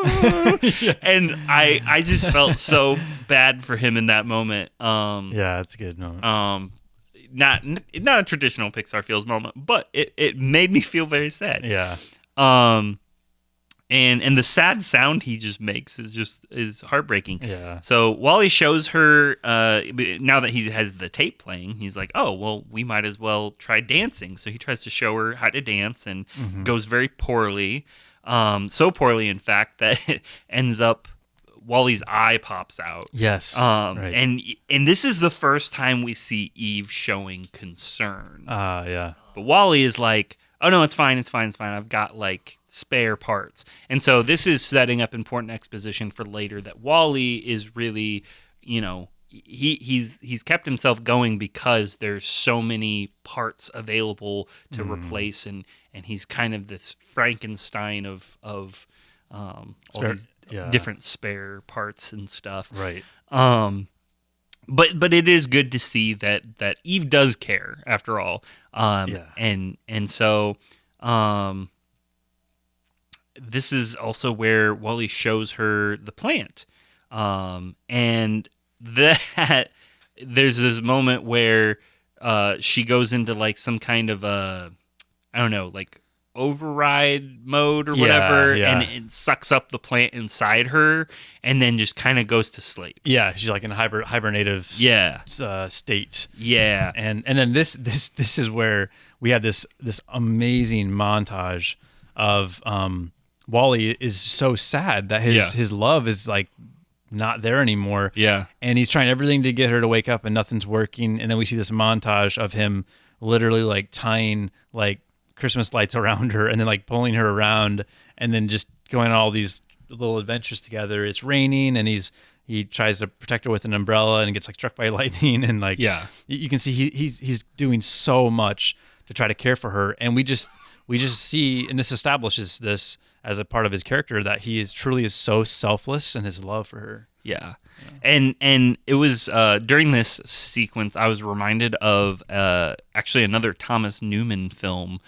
And I just felt so bad for him in that moment. Yeah, it's a good moment. Not a traditional Pixar feels moment, but it made me feel very sad. Yeah. And the sad sound he just makes is heartbreaking. Yeah. So Wally shows her now that he has the tape playing, he's like, oh well, we might as well try dancing. So he tries to show her how to dance and goes very poorly, so poorly in fact that it ends up Wally's eye pops out. Yes. Right. And this is the first time we see Eve showing concern. Yeah. But Wally is like, oh no, it's fine. I've got like spare parts. And so this is setting up important exposition for later that Wally is really, he's kept himself going because there's so many parts available to replace, and he's kind of this Frankenstein of all these different spare parts and stuff. Right. But it is good to see that Eve does care after all. And so this is also where Wally shows her the plant. And that there's this moment where she goes into like some kind of like override mode or whatever, and it sucks up the plant inside her and then just kind of goes to sleep. Yeah, she's like in hibernative state. Yeah. And then this is where we have this amazing montage of Wally is so sad that his love is like not there anymore. Yeah. And he's trying everything to get her to wake up and nothing's working. And then we see this montage of him literally like tying like Christmas lights around her and then like pulling her around and then just going on all these little adventures together. It's raining and he tries to protect her with an umbrella and gets like struck by lightning and like you can see he's doing so much to try to care for her, and we just see, and this establishes this as a part of his character, that he is truly so selfless in his love for her. Yeah. And it was during this sequence I was reminded of actually another Thomas Newman film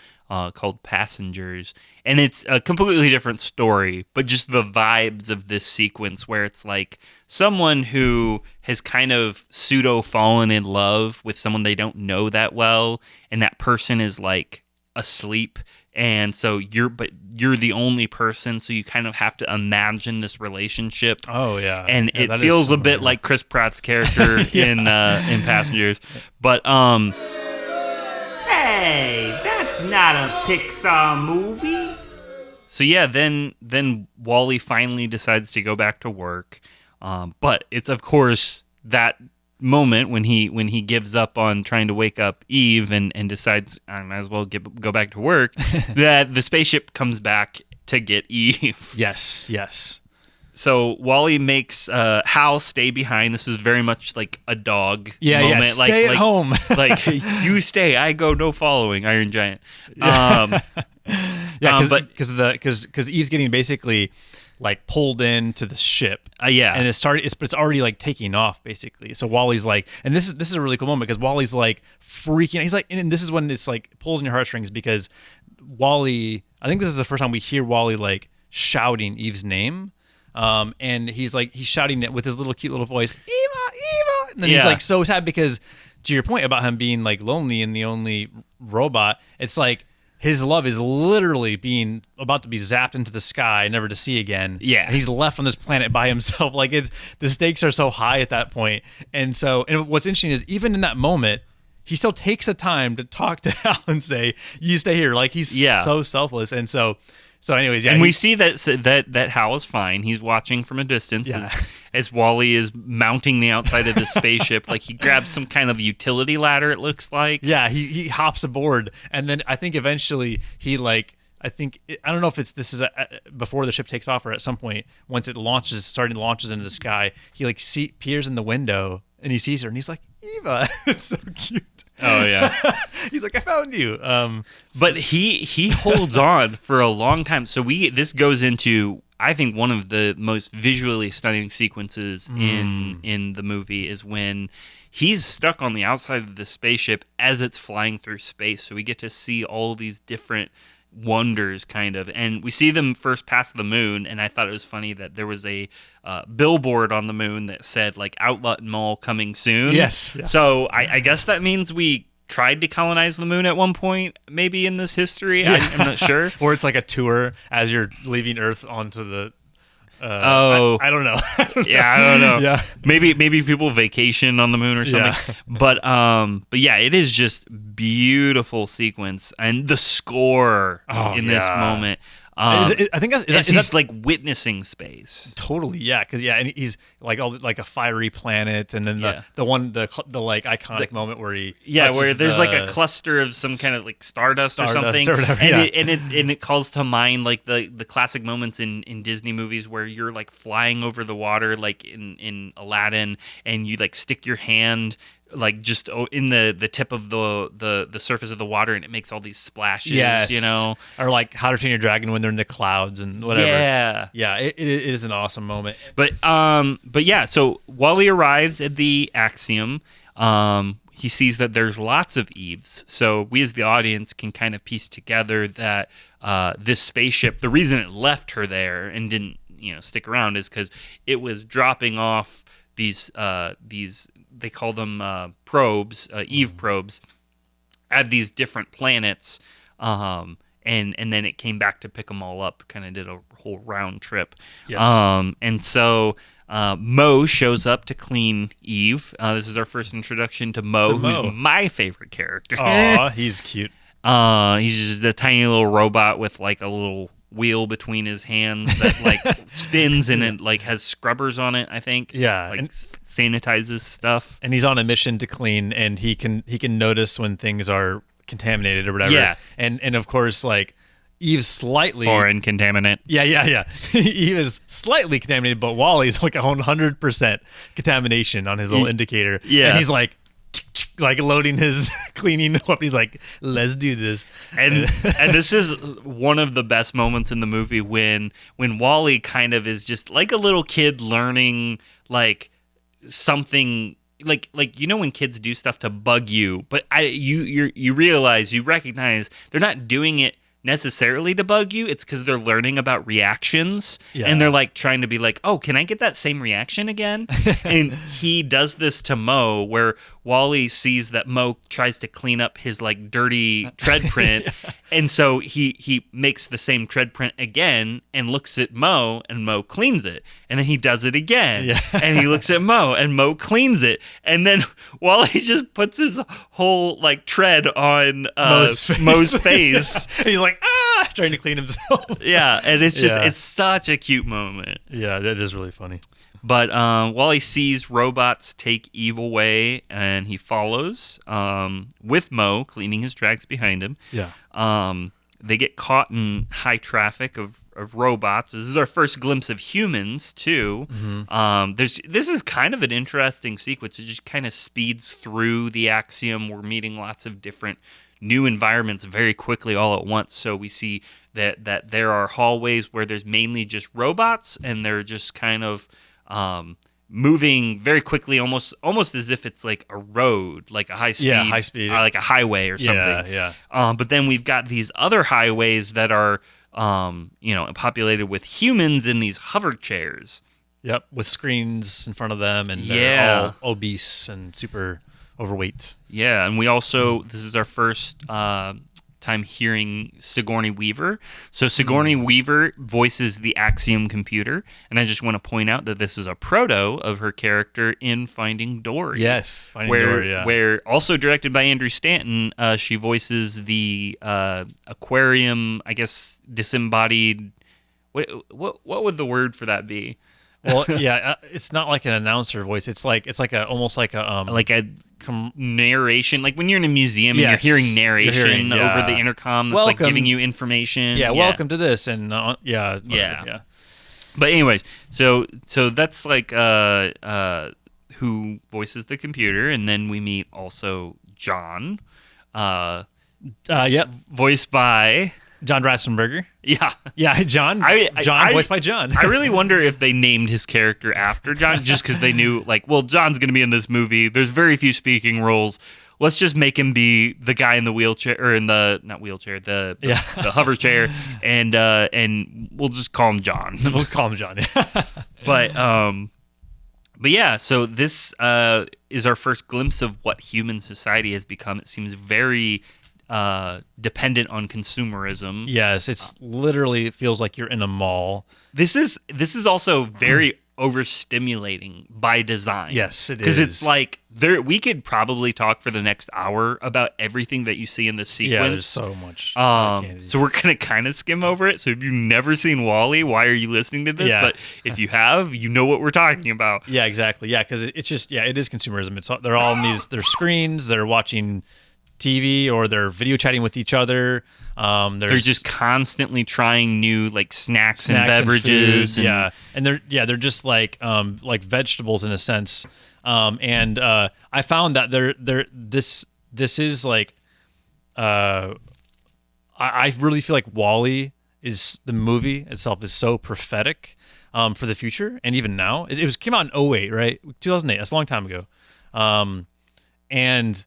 called Passengers, and it's a completely different story, but just the vibes of this sequence where it's like someone who has kind of pseudo fallen in love with someone they don't know that well, and that person is like asleep, and so you're the only person, so you kind of have to imagine this relationship. Oh yeah. And it feels a bit like Chris Pratt's character in Passengers. But Hey, that's not a Pixar movie. So yeah, then Wally finally decides to go back to work. But it's of course that moment when he gives up on trying to wake up Eve and decides I might as well go back to work, that the spaceship comes back to get Eve. Yes. So Wally makes Hal stay behind. This is very much like a dog moment. Yeah, stay at home. Like, you stay, I go, no following, Iron Giant. Because Eve's getting basically like pulled into the ship. And it's already like taking off basically. So Wally's like, and this is a really cool moment because Wally's like freaking. He's like, and this is when it's like pulls in your heartstrings because Wally. I think this is the first time we hear Wally like shouting Eve's name. And he's shouting it with his little cute little voice, Eva, and then he's like so sad because, to your point about him being like lonely and the only robot, it's like his love is literally about to be zapped into the sky, never to see again. Yeah, and he's left on this planet by himself. Like the stakes are so high at that point, and what's interesting is even in that moment, he still takes the time to talk to Hal and say, "You stay here." Like he's so selfless, and so. So anyways, and we see that Hal is fine. He's watching from a distance as Wally is mounting the outside of the spaceship. Like he grabs some kind of utility ladder, it looks like. Yeah, he hops aboard, and then I think eventually he I don't know if this is before the ship takes off or at some point once it launches into the sky, he like peers in the window and he sees her and he's like, Eva. It's so cute. Oh yeah. He's like, I found you. But he holds on for a long time. So this goes into, I think, one of the most visually stunning sequences in the movie is when he's stuck on the outside of the spaceship as it's flying through space. So we get to see all these different wonders, kind of. And we see them first pass the moon, and I thought it was funny that there was a billboard on the moon that said, like, Outlet Mall coming soon. Yes. Yeah. So I guess that means we tried to colonize the moon at one point, maybe in this history. I'm not sure. Or it's like a tour as you're leaving Earth onto the. I don't know. Yeah, I don't know. Yeah. Maybe people vacation on the moon or something. Yeah. But yeah, it is just beautiful sequence, and the score in this moment. I think he's like witnessing space. Totally, yeah, because and he's like like a fiery planet, and then the like iconic moment where he where there's like a cluster of some kind of like stardust or something, or whatever, and it calls to mind like the classic moments in Disney movies where you're like flying over the water, like in Aladdin, and you like stick your hand like just in the tip of the surface of the water, and it makes all these splashes. You know, or like How to Train Your Dragon when they're in the clouds and whatever. It is an awesome moment. But yeah, so Wally arrives at the Axiom. He sees that there's lots of Eves, so we as the audience can kind of piece together that this spaceship, the reason it left her there and didn't stick around is because it was dropping off these they call them probes, Eve probes, at these different planets, and then it came back to pick them all up. Kind of did a whole round trip. Yes. And so Mo shows up to clean Eve. This is our first introduction to Mo, who's my favorite character. Aw, he's cute. He's just a tiny little robot with like a little wheel between his hands that like spins, and it like has scrubbers on it, I think. Yeah, like and sanitizes stuff. And he's on a mission to clean, and he can notice when things are contaminated or whatever. Yeah. And of course, like Eve's slightly foreign contaminant. Yeah. Eve is slightly contaminated, but Wally's like 100% contamination on his little indicator. Yeah. And he's like loading his cleaning up. He's like, let's do this. And this is one of the best moments in the movie when Wally kind of is just like a little kid learning like something like when kids do stuff to bug you, but you recognize they're not doing it necessarily to bug you. It's because they're learning about reactions, and they're like trying to be like, oh, can I get that same reaction again? And he does this to Mo, where Wally sees that Mo tries to clean up his like dirty tread print, and so he makes the same tread print again and looks at Mo, and Mo cleans it, and then he does it again, and he looks at Mo, and Mo cleans it, and then Wally just puts his whole like tread on Mo's face. He's like, trying to clean himself. And it's just it's such a cute moment. Yeah, that is really funny. But Wally sees robots take Eve away, and he follows with Mo cleaning his tracks behind him. Yeah. They get caught in high traffic of robots. This is our first glimpse of humans too. Mm-hmm. This is kind of an interesting sequence. It just kind of speeds through the Axiom. We're meeting lots of different new environments very quickly all at once. So we see that there are hallways where there's mainly just robots, and they're just kind of moving very quickly, almost as if it's like a road, like a high speed, like a highway or something. Yeah. But then we've got these other highways that are, populated with humans in these hover chairs. Yep, with screens in front of them, and they're all obese and super overweight. Yeah, and we also, this is our first time hearing Sigourney Weaver. So Sigourney Weaver voices the Axiom computer, and I just want to point out that this is a proto of her character in Finding Dory. Yes, Finding Dory, yeah. Where also directed by Andrew Stanton, she voices the aquarium, I guess, disembodied. What would the word for that be? Well, yeah, it's not like an announcer voice. It's almost like a narration, like when you're in a museum and you're hearing narration over the intercom that's like giving you information. Yeah, welcome to this, and But anyways, so that's like who voices the computer, and then we meet also John, voiced by John Ratzenberger. Yeah, John. John, voiced by John. I really wonder if they named his character after John, just because they knew, like, well, John's going to be in this movie. There's very few speaking roles. let's just make him be the guy in the wheelchair or in the not wheelchair, the hover chair, and we'll just call him John. We'll call him John. But yeah, so this is our first glimpse of what human society has become. It seems very dependent on consumerism. Yes, it's literally feels like you're in a mall. This is also very overstimulating by design. Yes, it is. Because it's like we could probably talk for the next hour about everything that you see in the sequence. Yeah, there's so much. So we're gonna kind of skim over it. So if you've never seen WALL-E, why are you listening to this? Yeah. But if you have, you know what we're talking about. Yeah, exactly. Yeah, because it's just it is consumerism. They're all on their screens. They're watching TV or they're video chatting with each other. They're just constantly trying new like snacks and beverages. And they're just like vegetables in a sense. And I found that this is like I really feel like WALL-E is the movie itself is so prophetic for the future and even now. It came out in 2008, right? 2008. That's a long time ago. And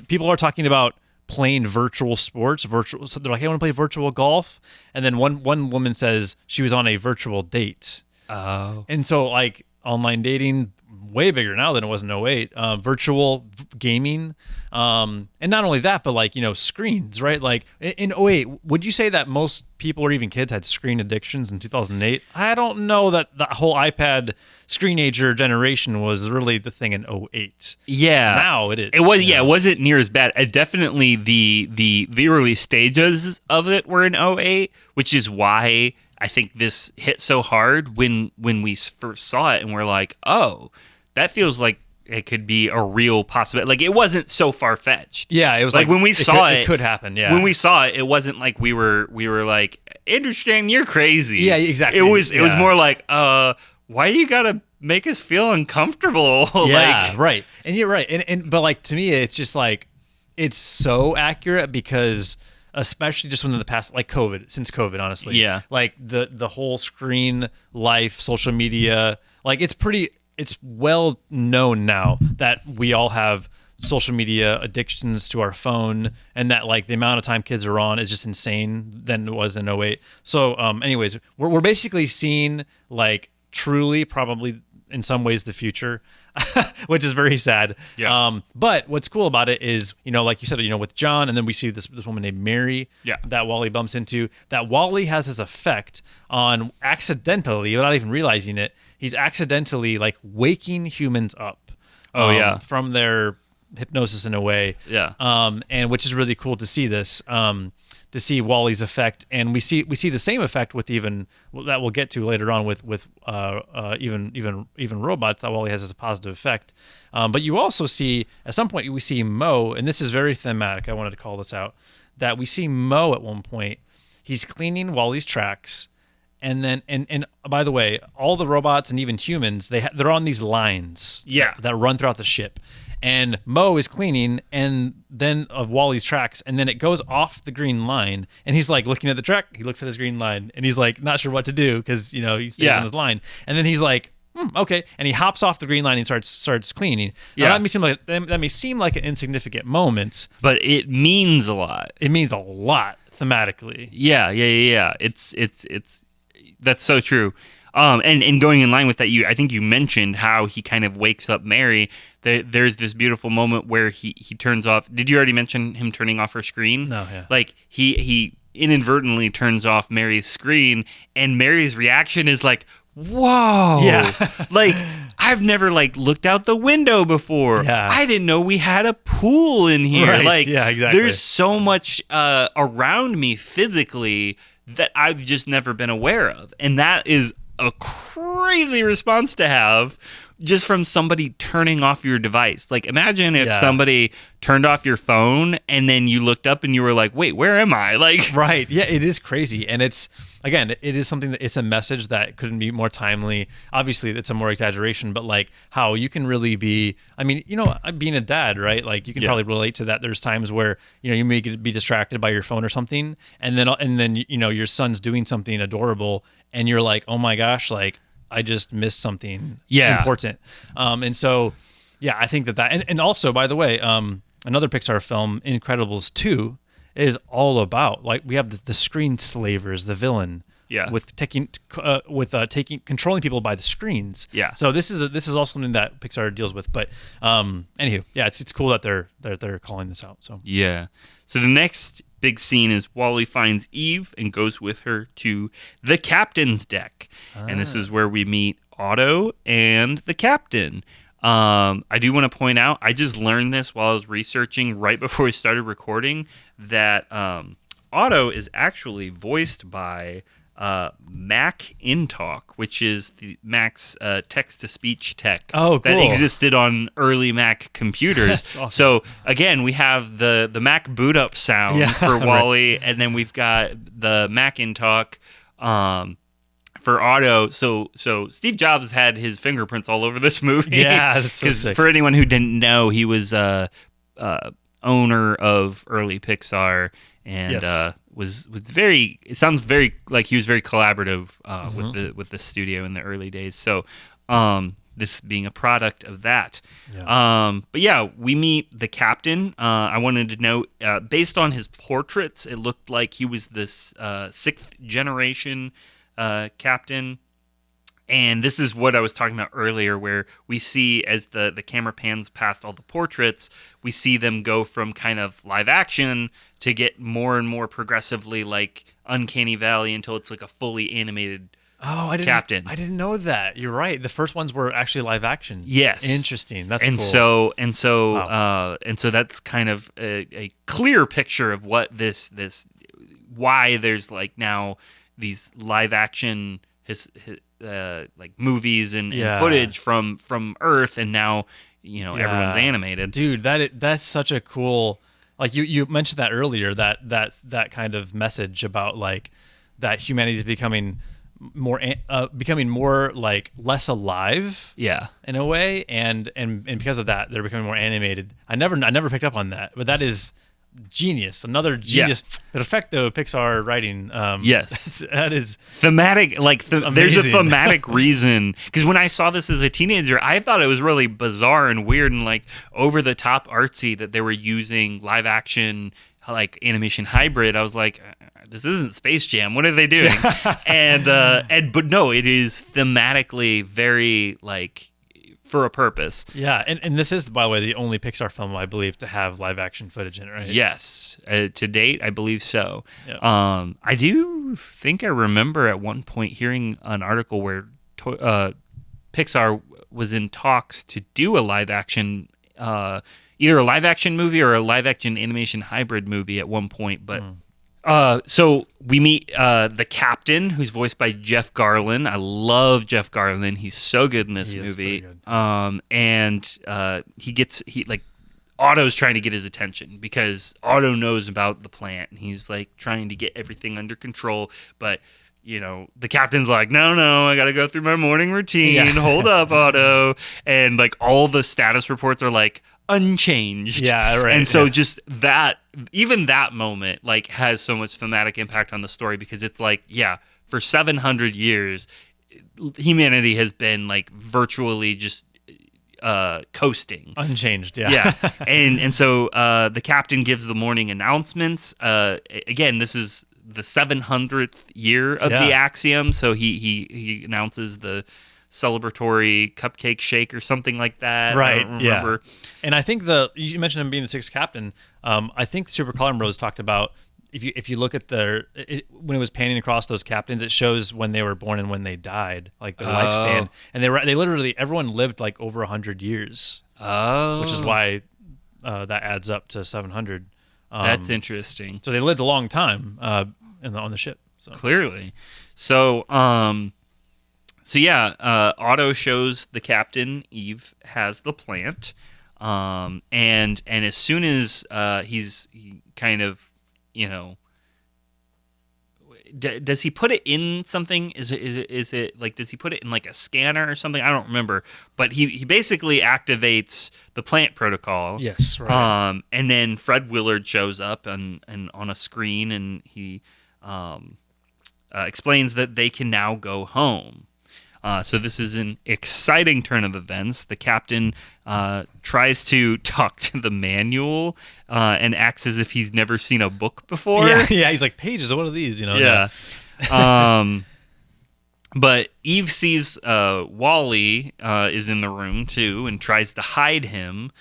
people are talking about playing virtual sports, so they're like, hey, I want to play virtual golf. And then one woman says she was on a virtual date. Oh. And so like online dating, way bigger now than it was in 2008. Virtual gaming. And not only that, but like, screens, right? Like in 2008, would you say that most people or even kids had screen addictions in 2008? I don't know that the whole iPad screenager generation was really the thing in 2008. Yeah. Now it is. It was, it wasn't near as bad. Definitely the early stages of it were in 2008, which is why I think this hit so hard when we first saw it and we're like, oh, that feels like it could be a real possibility. Like it wasn't so far fetched. Yeah, it was like when we saw it, it could happen. Yeah, when we saw it, it wasn't like we were like, interesting, you're crazy. Yeah, exactly. It was more like, why you gotta make us feel uncomfortable? Yeah, like, right. And you're right. And but like to me, it's just like it's so accurate because especially just within the past, like since COVID, honestly. Yeah. Like the whole screen life, social media, like it's well known now that we all have social media addictions to our phone and that like the amount of time kids are on is just insane than it was in 2008. So anyways, we're basically seeing like truly probably in some ways the future, which is very sad. Yeah. But what's cool about it is, like you said, with John, and then we see this woman named Mary that WALL-E bumps into, that WALL-E has this effect on accidentally, without even realizing it, he's accidentally like waking humans up. From their hypnosis in a way. Yeah. And which is really cool to see this. To see WALL-E's effect, and we see the same effect with even that we'll get to later on with even robots that WALL-E has as a positive effect. But you also see at some point we see Mo, and this is very thematic. I wanted to call this out that we see Mo at one point. He's cleaning WALL-E's tracks, and then and by the way, all the robots and even humans they're on these lines that run throughout the ship. And Mo is cleaning, and then of WALL-E's tracks, and then it goes off the green line, and he's like looking at the track. He looks at his green line, and he's like not sure what to do because he stays on his line. And then he's like, okay, and he hops off the green line and starts cleaning. Now, that may seem like an insignificant moment, but it means a lot. It means a lot thematically. Yeah. It's that's so true. And going in line with that, I think you mentioned how he kind of wakes up Mary. There's this beautiful moment where he turns off. Did you already mention him turning off her screen? No, yeah. Like he inadvertently turns off Mary's screen, and Mary's reaction is like, "Whoa!" Yeah, like I've never like looked out the window before. Yeah. I didn't know we had a pool in here. Right. Like, yeah, exactly. There's so much around me physically that I've just never been aware of, and that is a crazy response to have just from somebody turning off your device. Like imagine if somebody turned off your phone and then you looked up and you were like, wait, where am I? Like, right. Yeah, it is crazy. And it is something that it's a message that couldn't be more timely. Obviously it's a more exaggeration, but like how you can really be, being a dad, right? Like you can probably relate to that. There's times where, you may be distracted by your phone or something. And then, your son's doing something adorable and you're like, oh my gosh, like I just missed something important. And so, I think that and also, by the way, another Pixar film, Incredibles 2, is all about, like, we have the screen slavers, the villain. Yeah. With controlling people by the screens. Yeah. So this is also something that Pixar deals with. But anywho, yeah, it's cool that they're calling this out. So Yeah. So the next big scene is Wally finds Eve and goes with her to the captain's deck. And this is where we meet Otto and the captain. I do want to point out, I just learned this while I was researching right before we started recording, that Otto is actually voiced by Mac InTalk, which is the Mac's text-to-speech tech that existed on early Mac computers. Awesome. So again, we have the Mac boot up sound for Wally, and then we've got the Mac InTalk for Otto. So Steve Jobs had his fingerprints all over this movie. Yeah, that's so because sick. for anyone who didn't know, he was owner of early Pixar and Yes. was very. It sounds very like he was very collaborative with the studio in the early days. So this being a product of that. Yeah. But yeah, we meet the captain. I wanted to note, based on his portraits, it looked like he was this sixth generation captain. And this is what I was talking about earlier, where we see as the camera pans past all the portraits, we see them go from kind of live action to get more and more progressively like Uncanny Valley until it's like a fully animated captain. I didn't know that. You're right. The first ones were actually live action. Yes. Interesting. That's and cool. So that's kind of a clear picture of what this why there's like now these live action like movies and footage from Earth, and now everyone's animated. Dude, that's such a cool, like you mentioned that earlier, that kind of message about like that humanity is becoming more like less alive, in a way, and because of that they're becoming more animated. I never picked up on that, but that is genius. Another genius perfecto Pixar writing. Yes, that is thematic. Like there's a amazing. thematic reason, because when I saw this as a teenager, I thought it was really bizarre and weird and like over the top artsy that they were using live action like animation hybrid. I was like, this isn't Space Jam. What are they doing? But no, it is thematically very like for a purpose. Yeah, and this is, by the way, the only Pixar film I believe to have live action footage in it, right? Yes, to date, I believe so. Yep. I do think I remember at one point hearing an article where Pixar was in talks to do a live action, either a live action movie or a live action animation hybrid movie at one point, but. So we meet the captain, who's voiced by Jeff Garlin. I love Jeff Garlin. He's so good in this movie. And Otto's trying to get his attention because Otto knows about the plant, and he's like trying to get everything under control. But the captain's like, no, I got to go through my morning routine. Yeah. Hold up, Otto. And like all the status reports are like unchanged. Yeah, right. And so just that, even that moment like has so much thematic impact on the story, because it's like, for 700 years, humanity has been like virtually just coasting. Unchanged, yeah. And so the captain gives the morning announcements. Again, this is the 700th year of the Axiom, so he announces the celebratory cupcake shake or something like that. Right. I don't remember. Yeah. And I think you mentioned him being the sixth captain. I think Super Colin Bros talked about if you look at when it was panning across those captains, it shows when they were born and when they died, like their lifespan. And they literally, everyone lived like over 100 years. Oh. Which is why that adds up to 700. That's interesting. So they lived a long time on the ship. So. Clearly. So Otto shows the captain Eve has the plant, and as soon as he kind of does he put it in something? Is it like, does he put it in like a scanner or something? I don't remember, but he basically activates the plant protocol. Yes, right. And then Fred Willard shows up and on a screen, and he explains that they can now go home. So this is an exciting turn of events. The captain tries to talk to the manual and acts as if he's never seen a book before. Yeah, he's like, pages, what are these? Yeah. But Eve sees Wally is in the room too and tries to hide him.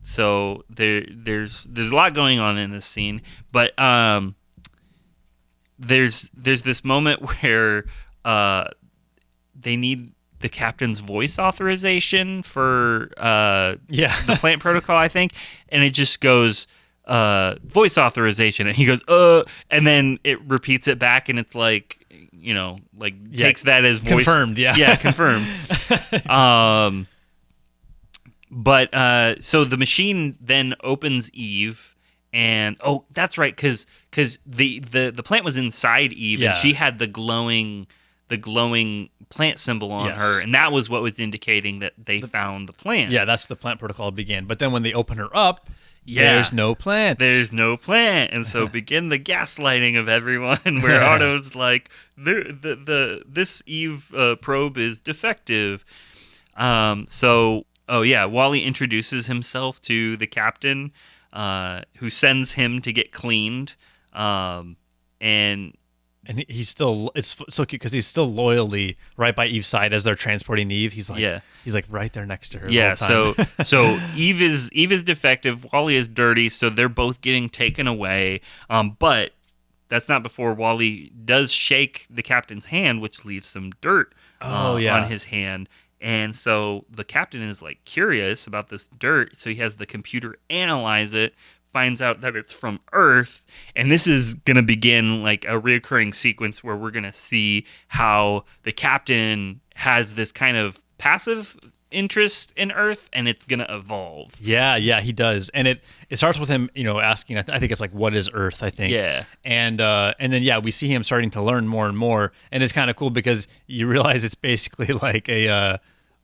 So there's a lot going on in this scene, but there's this moment where they need the captain's voice authorization for the plant protocol, I think, and it just goes voice authorization, and he goes and then it repeats it back, and it's like, takes that as voice confirmed. Confirmed. But so the machine then opens Eve, and that's right, because the plant was inside Eve, and she had the glowing plant symbol on her, and that was what was indicating that they found the plant. Yeah, that's the plant protocol began. But then when they open her up, there's no plant. There's no plant, and so begin the gaslighting of everyone. Where Otto's like, this Eve probe is defective. Wally introduces himself to the captain, who sends him to get cleaned, And he's still, it's so cute because he's still loyally right by Eve's side as they're transporting Eve. He's like right there next to her. Yeah. The whole time. So Eve is defective. Wally is dirty. So they're both getting taken away. But that's not before Wally does shake the captain's hand, which leaves some dirt on his hand. And so the captain is like curious about this dirt. So he has the computer analyze it, finds out that it's from Earth, and this is going to begin like a reoccurring sequence where we're going to see how the captain has this kind of passive interest in Earth, and it's going to evolve. Yeah, he does. And it starts with him, asking, I think it's like, what is Earth, I think. Yeah. And then, we see him starting to learn more and more, and it's kind of cool because you realize it's basically like a,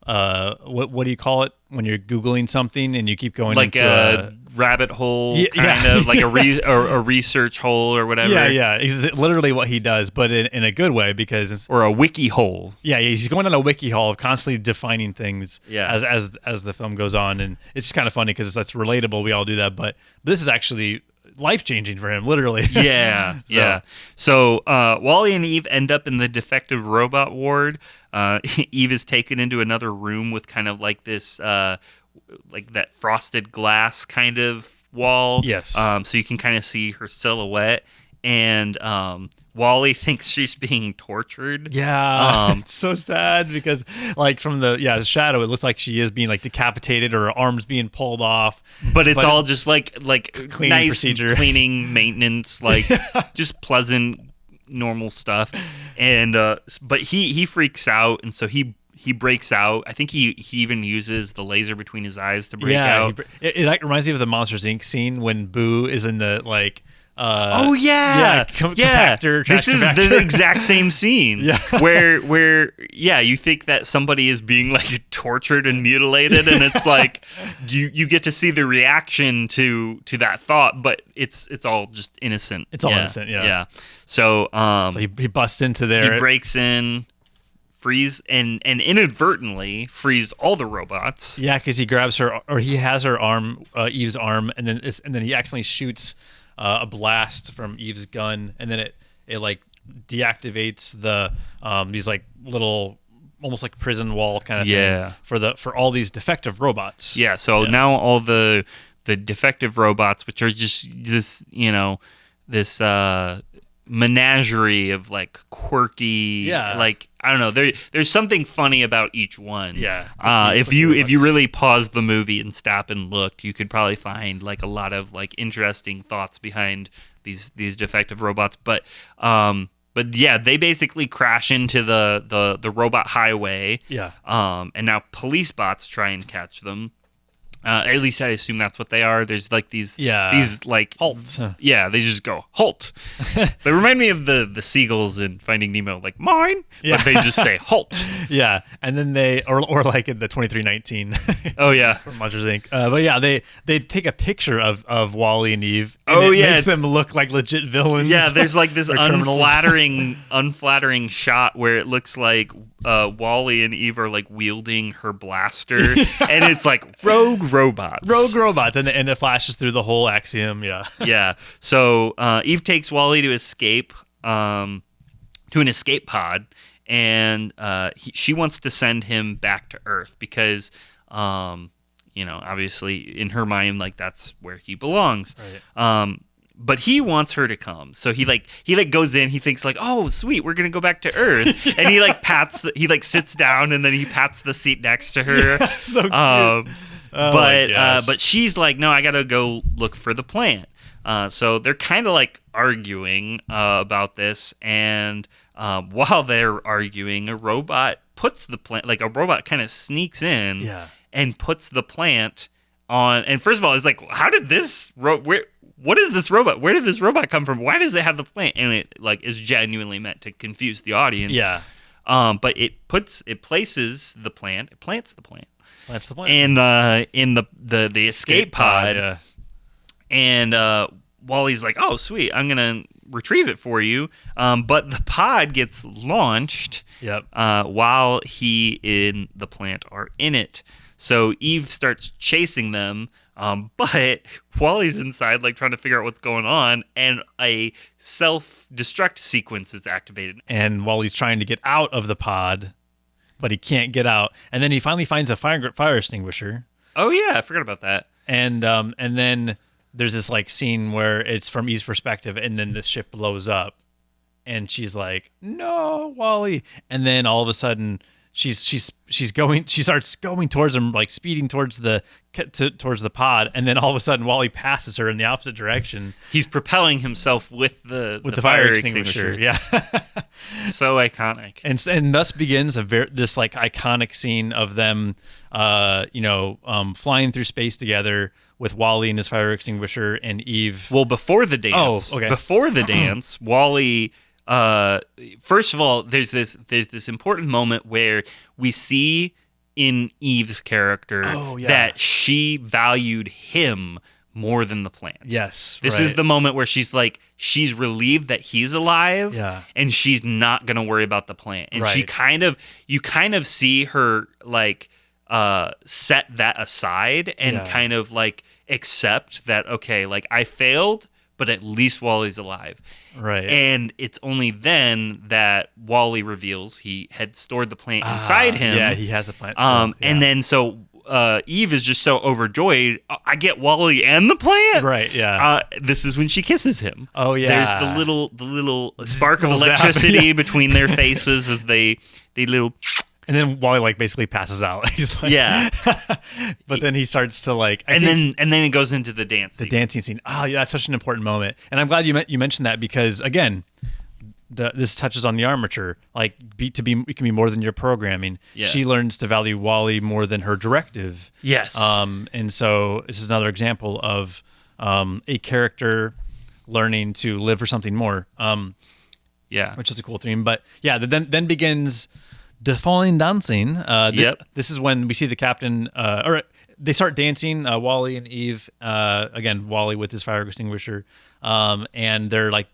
what do you call it when you're Googling something and you keep going like into a rabbit hole, kind of like a research hole or whatever. Yeah. It's literally what he does, but in a good way, because or a wiki hole. Yeah, he's going on a wiki hole of constantly defining things as the film goes on, and it's just kind of funny because that's relatable. We all do that, but this is actually life-changing for him, literally. Yeah. So Wally and Eve end up in the defective robot ward. Eve is taken into another room with kind of like this like that frosted glass kind of wall. Yes. So you can kind of see her silhouette, and Wally thinks she's being tortured. Yeah. It's so sad because like from the shadow, it looks like she is being like decapitated or her arms being pulled off. But it's all just like cleaning nice procedure, cleaning maintenance, like just pleasant, normal stuff. And but he freaks out, and so he breaks out. I think he even uses the laser between his eyes to break out. It like reminds me of the Monsters Inc. scene when Boo is in the like. Compactor. This is the exact same scene. where you think that somebody is being like tortured and mutilated, and it's like you get to see the reaction to that thought, but it's all just innocent. It's all innocent. Yeah. So he busts into there. He breaks in, frees and inadvertently frees all the robots. Yeah, because he grabs her, or he has her arm, Eve's arm, and then he accidentally shoots a blast from Eve's gun, and then it like deactivates the these like little almost like prison wall kind of thing for all these defective robots. Yeah. So now all the defective robots, which are just this this menagerie of like quirky, like I don't know. There's something funny about each one. Yeah. If you really pause the movie and stop and look, you could probably find like a lot of like interesting thoughts behind these defective robots. But yeah, they basically crash into the robot highway. Yeah. And now police bots try and catch them. At least I assume that's what they are. There's like these like halts. Yeah, they just go halt. They remind me of the seagulls in Finding Nemo, like mine, but they just say halt. Yeah, and then they or like in the 2319. Oh yeah, from Monsters Inc. But yeah, they take a picture of Wally and Eve. And it makes them look like legit villains. Yeah, there's like this unflattering shot where it looks like Wally and Eve are like wielding her blaster, and it's like rogue robots. Rogue robots, and it flashes through the whole axiom. Yeah. Yeah. So Eve takes Wally to escape to an escape pod, and she wants to send him back to Earth because, obviously in her mind, like that's where he belongs. Right. But he wants her to come, so he goes in. He thinks like, oh sweet, we're gonna go back to Earth, and he like sits down, and then he pats the seat next to her. So cute. But she's like, no, I gotta go look for the plant. So they're kind of like arguing about this, and while they're arguing, a robot puts the plant, like a robot kind of sneaks in and puts the plant on. And first of all, it's like, how did this what is this robot? Where did this robot come from? Why does it have the plant? And it like is genuinely meant to confuse the audience. Yeah. But it places the plant. It plants the plant. That's the point. And in the escape pod. Yeah. And Wally's like, oh sweet, I'm gonna retrieve it for you. But the pod gets launched. Yep. While he and the plant are in it. So Eve starts chasing them. But Wally's inside, like trying to figure out what's going on, and a self-destruct sequence is activated. And Wally's trying to get out of the pod, but he can't get out. And then he finally finds a fire extinguisher. Oh yeah, I forgot about that. And then there's this like scene where it's from Eve's perspective, and then the ship blows up, and she's like, "No, Wally!" And then all of a sudden, she starts going towards him, like speeding towards the pod, and then all of a sudden Wally passes her in the opposite direction. He's propelling himself with the fire extinguisher. Yeah. So iconic. And thus begins this like iconic scene of them flying through space together with Wally and his fire extinguisher and Eve. Well, before the dance. Oh, okay. Before the dance, Wally first of all, there's this important moment where we see in Eve's character that she valued him more than the plant. Yes. This is the moment where she's like, she's relieved that he's alive, and she's not gonna worry about the plant. And she you kind of see her like set that aside and kind of like accept that, okay, like I failed, but at least Wally's alive. Right. And it's only then that Wally reveals he had stored the plant inside him. Yeah, he has a plant still. And then so Eve is just so overjoyed. I get Wally and the plant. Right, yeah. This is when she kisses him. Oh, yeah. There's the little spark of electricity between their faces as they little... And then Wally like basically passes out. He's like, but then he starts to like, and then it goes into the dance. The dancing scene. Oh yeah, that's such an important moment. And I'm glad you mentioned that because again, this touches on the armature. Like it can be more than your programming. Yeah. She learns to value Wally more than her directive. Yes. And so this is another example of a character learning to live for something more. Which is a cool theme. But yeah, then begins Defying dancing. This is when we see the captain, or they start dancing. Wally and Eve, again, Wally with his fire extinguisher, and they're like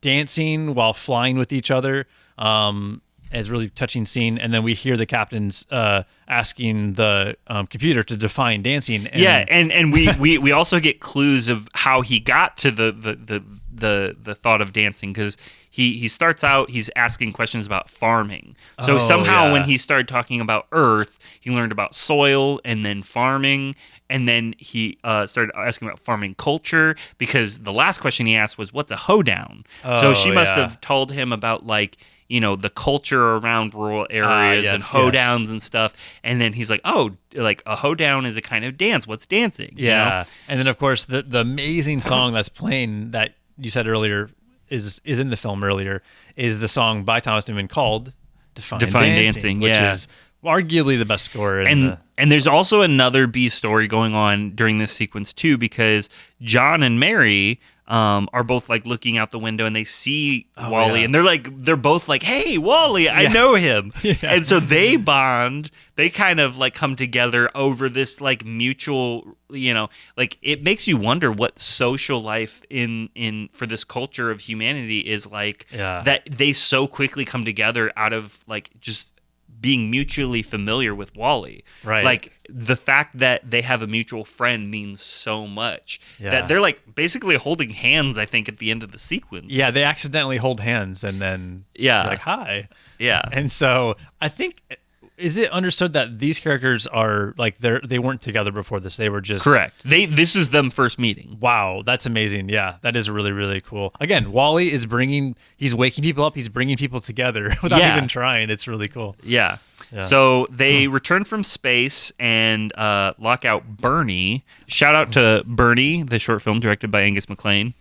dancing while flying with each other. It's a really touching scene, and then we hear the captain's asking the computer to define dancing. And we also get clues of how he got to the thought of dancing because. He starts out, he's asking questions about farming. So somehow when he started talking about Earth, he learned about soil and then farming. And then he started asking about farming culture because the last question he asked was, what's a hoedown? So she must have told him about the culture around rural areas and hoedowns and stuff. And then he's like, oh, like a hoedown is a kind of dance. What's dancing? Yeah. You know? And then, of course, the amazing song that's playing that you said earlier is in the film earlier is the song by Thomas Newman called Define Dancing, which is arguably the best score. And there's also another B story going on during this sequence too, because John and Mary are both like looking out the window and they see Wally and they're both like, hey, Wally, I know him. And so they bond. They kind of like come together over this like mutual, like it makes you wonder what social life in for this culture of humanity is like, that they so quickly come together out of like just being mutually familiar with Wally. Right. Like the fact that they have a mutual friend means so much that they're like basically holding hands, I think, at the end of the sequence. Yeah, they accidentally hold hands and then they're like, hi. Yeah. And so I think, is it understood that these characters are like they weren't together before this? They were just correct. This is them first meeting. Wow, that's amazing. Yeah, that is really, really cool. Again, Wally is he's waking people up. He's bringing people together without even trying. It's really cool. Yeah. So they return from space and lock out Bernie. Shout out to Bernie, the short film directed by Angus MacLean.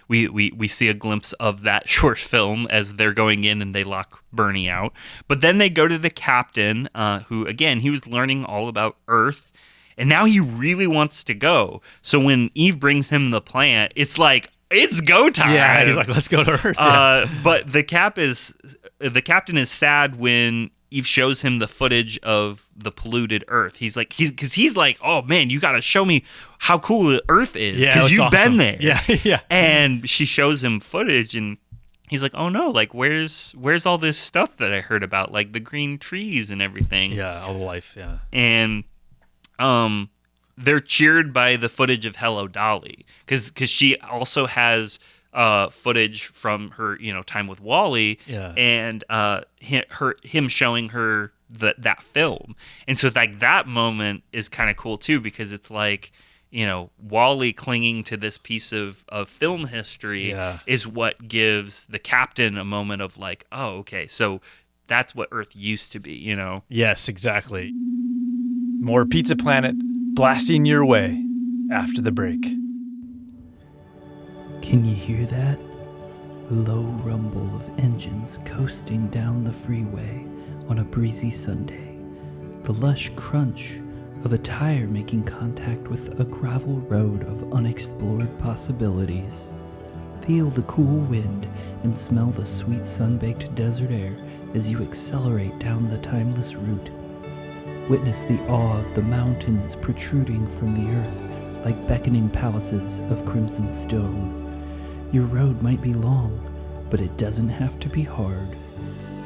We see a glimpse of that short film as they're going in and they lock Bernie out. But then they go to the captain, who, again, he was learning all about Earth, and now he really wants to go. So when Eve brings him the plant, it's like, it's go time. Yeah, he's like, let's go to Earth. But the captain is sad when Eve shows him the footage of the polluted Earth. He's like, oh man, you got to show me how cool Earth is because you've been there. Yeah. And she shows him footage, and he's like, oh no, like where's all this stuff that I heard about, like the green trees and everything. Yeah, all the life. Yeah. And they're cheered by the footage of Hello Dolly because she also has footage from her time with Wally, and him showing her that film. And so like that moment is kind of cool too, because it's like, Wally clinging to this piece of film history is what gives the captain a moment of like, oh, okay, so that's what Earth used to be, Yes, exactly. More Pizza Planet blasting your way after the break. Can you hear that? Low rumble of engines coasting down the freeway on a breezy Sunday. The lush crunch of a tire making contact with a gravel road of unexplored possibilities. Feel the cool wind and smell the sweet sun-baked desert air as you accelerate down the timeless route. Witness the awe of the mountains protruding from the earth like beckoning palaces of crimson stone. Your road might be long, but it doesn't have to be hard.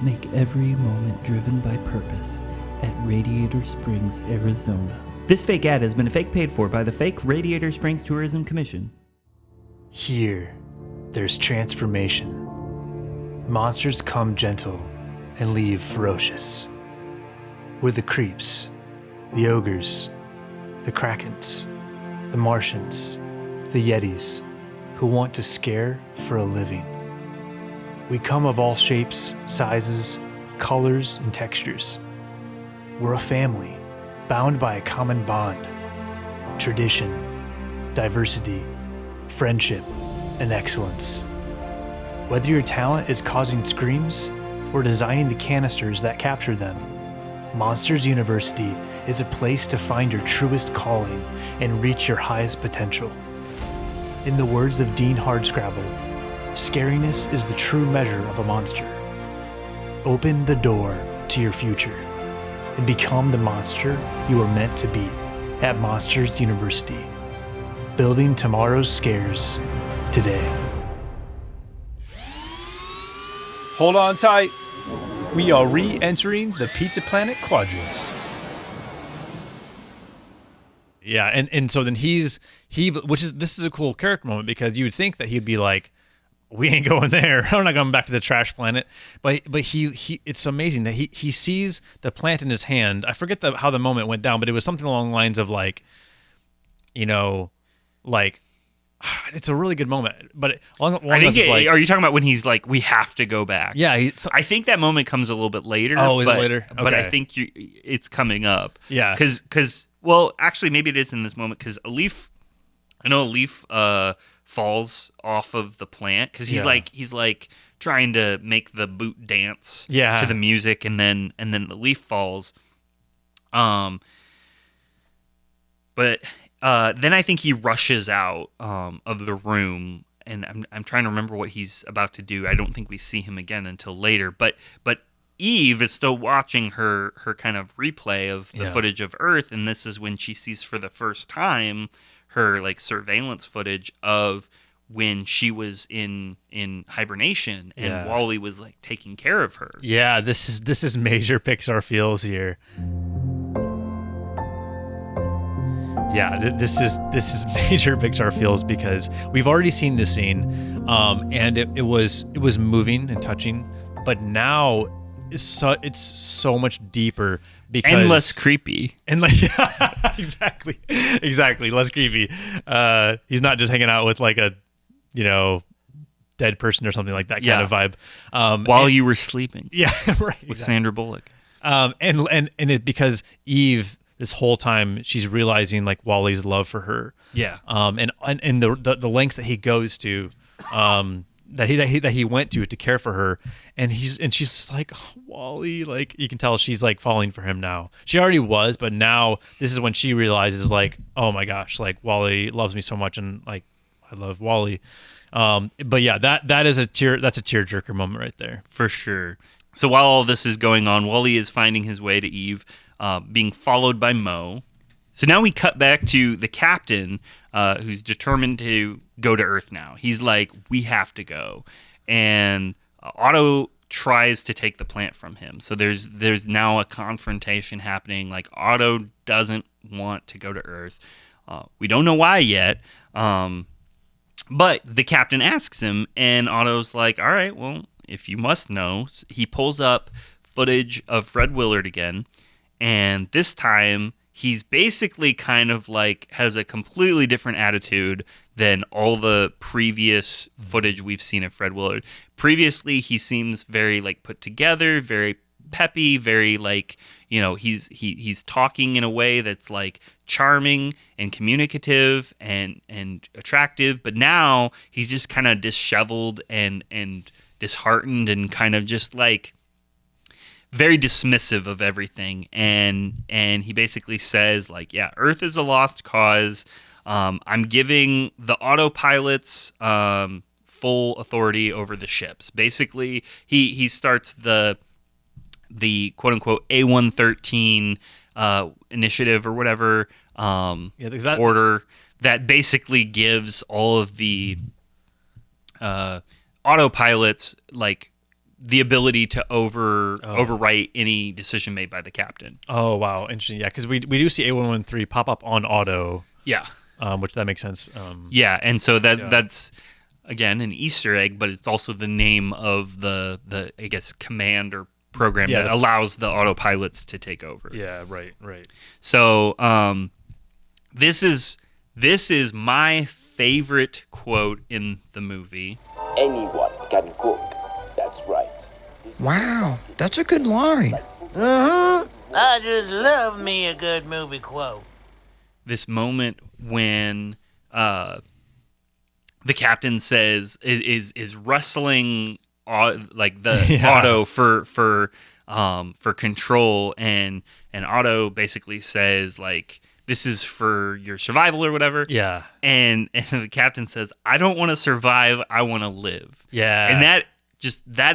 Make every moment driven by purpose at Radiator Springs, Arizona. This fake ad has been fake paid for by the fake Radiator Springs Tourism Commission. Here, there's transformation. Monsters come gentle and leave ferocious. We're the creeps, the ogres, the krakens, the Martians, the yetis, who want to scare for a living. We come of all shapes, sizes, colors, and textures. We're a family, bound by a common bond, tradition, diversity, friendship, and excellence. Whether your talent is causing screams or designing the canisters that capture them, Monsters University is a place to find your truest calling and reach your highest potential. In the words of Dean Hardscrabble, scariness is the true measure of a monster. Open the door to your future and become the monster you are meant to be at Monsters University. Building tomorrow's scares today. Hold on tight. We are re-entering the Pizza Planet quadrant. Yeah, and so then this is a cool character moment, because you would think that he'd be like, we ain't going there. I'm not going back to the trash planet. But he it's amazing that he sees the plant in his hand. I forget how the moment went down, but it was something along the lines of like, like, it's a really good moment. But I think are you talking about when he's like, we have to go back? Yeah, I think that moment comes a little bit later. Oh, is it later? Okay. But I think it's coming up. Yeah, because well, actually, maybe it is in this moment, because a leaf falls off of the plant because he's like trying to make the boot dance to the music, and then the leaf falls. But then I think he rushes out of the room, and I'm trying to remember what he's about to do. I don't think we see him again until later. But Eve is still watching her kind of replay of the footage of Earth, and this is when she sees for the first time her like surveillance footage of when she was in hibernation and Wally was like taking care of her. Yeah, this is major Pixar feels here. Yeah, this is major Pixar feels because we've already seen this scene, and it was moving and touching, but now it's so much deeper because and less creepy. And like exactly, less creepy. He's not just hanging out with like a dead person or something like that kind of vibe. While you were sleeping, right, with Sandra Bullock. And it because Eve, this whole time she's realizing like Wally's love for her. Yeah. And the lengths that he goes to, that he went to care for her, and she's like, oh, Wally, like you can tell she's like falling for him now. She already was, but now this is when she realizes like, oh my gosh, like Wally loves me so much, and like I love Wally. But yeah, that's a tearjerker moment right there for sure. So while all this is going on, Wally is finding his way to Eve, being followed by Mo. So now we cut back to the captain, who's determined to go to Earth now. He's like, we have to go. And Otto tries to take the plant from him. So there's now a confrontation happening. Like Otto doesn't want to go to Earth. We don't know why yet. But the captain asks him, and Otto's like, all right, well, if you must know. He pulls up footage of Fred Willard again, and this time he's basically kind of like has a completely different attitude than all the previous footage we've seen of Fred Willard. Previously, he seems very like put together, very peppy, very like, he's talking in a way that's like charming and communicative and attractive, but now he's just kind of disheveled and disheartened and kind of just like very dismissive of everything, and he basically says like, yeah, Earth is a lost cause. I'm giving the autopilots full authority over the ships. Basically, he starts the quote unquote A113 initiative or whatever order that basically gives all of the autopilots like the ability to overwrite any decision made by the captain. Oh wow, interesting. Yeah, because we do see A113 pop up on Otto. Yeah, which that makes sense. Yeah, and so that's again an Easter egg, but it's also the name of the I guess command or program that allows the autopilots to take over. Yeah, right. So this is my favorite quote in the movie. Anyone can cook. That's right. Wow, that's a good line. I just love me a good movie quote. This moment when the captain says is wrestling like the Otto for control, and Otto basically says like, this is for your survival or whatever. Yeah. And the captain says, I don't want to survive, I want to live. Yeah. And that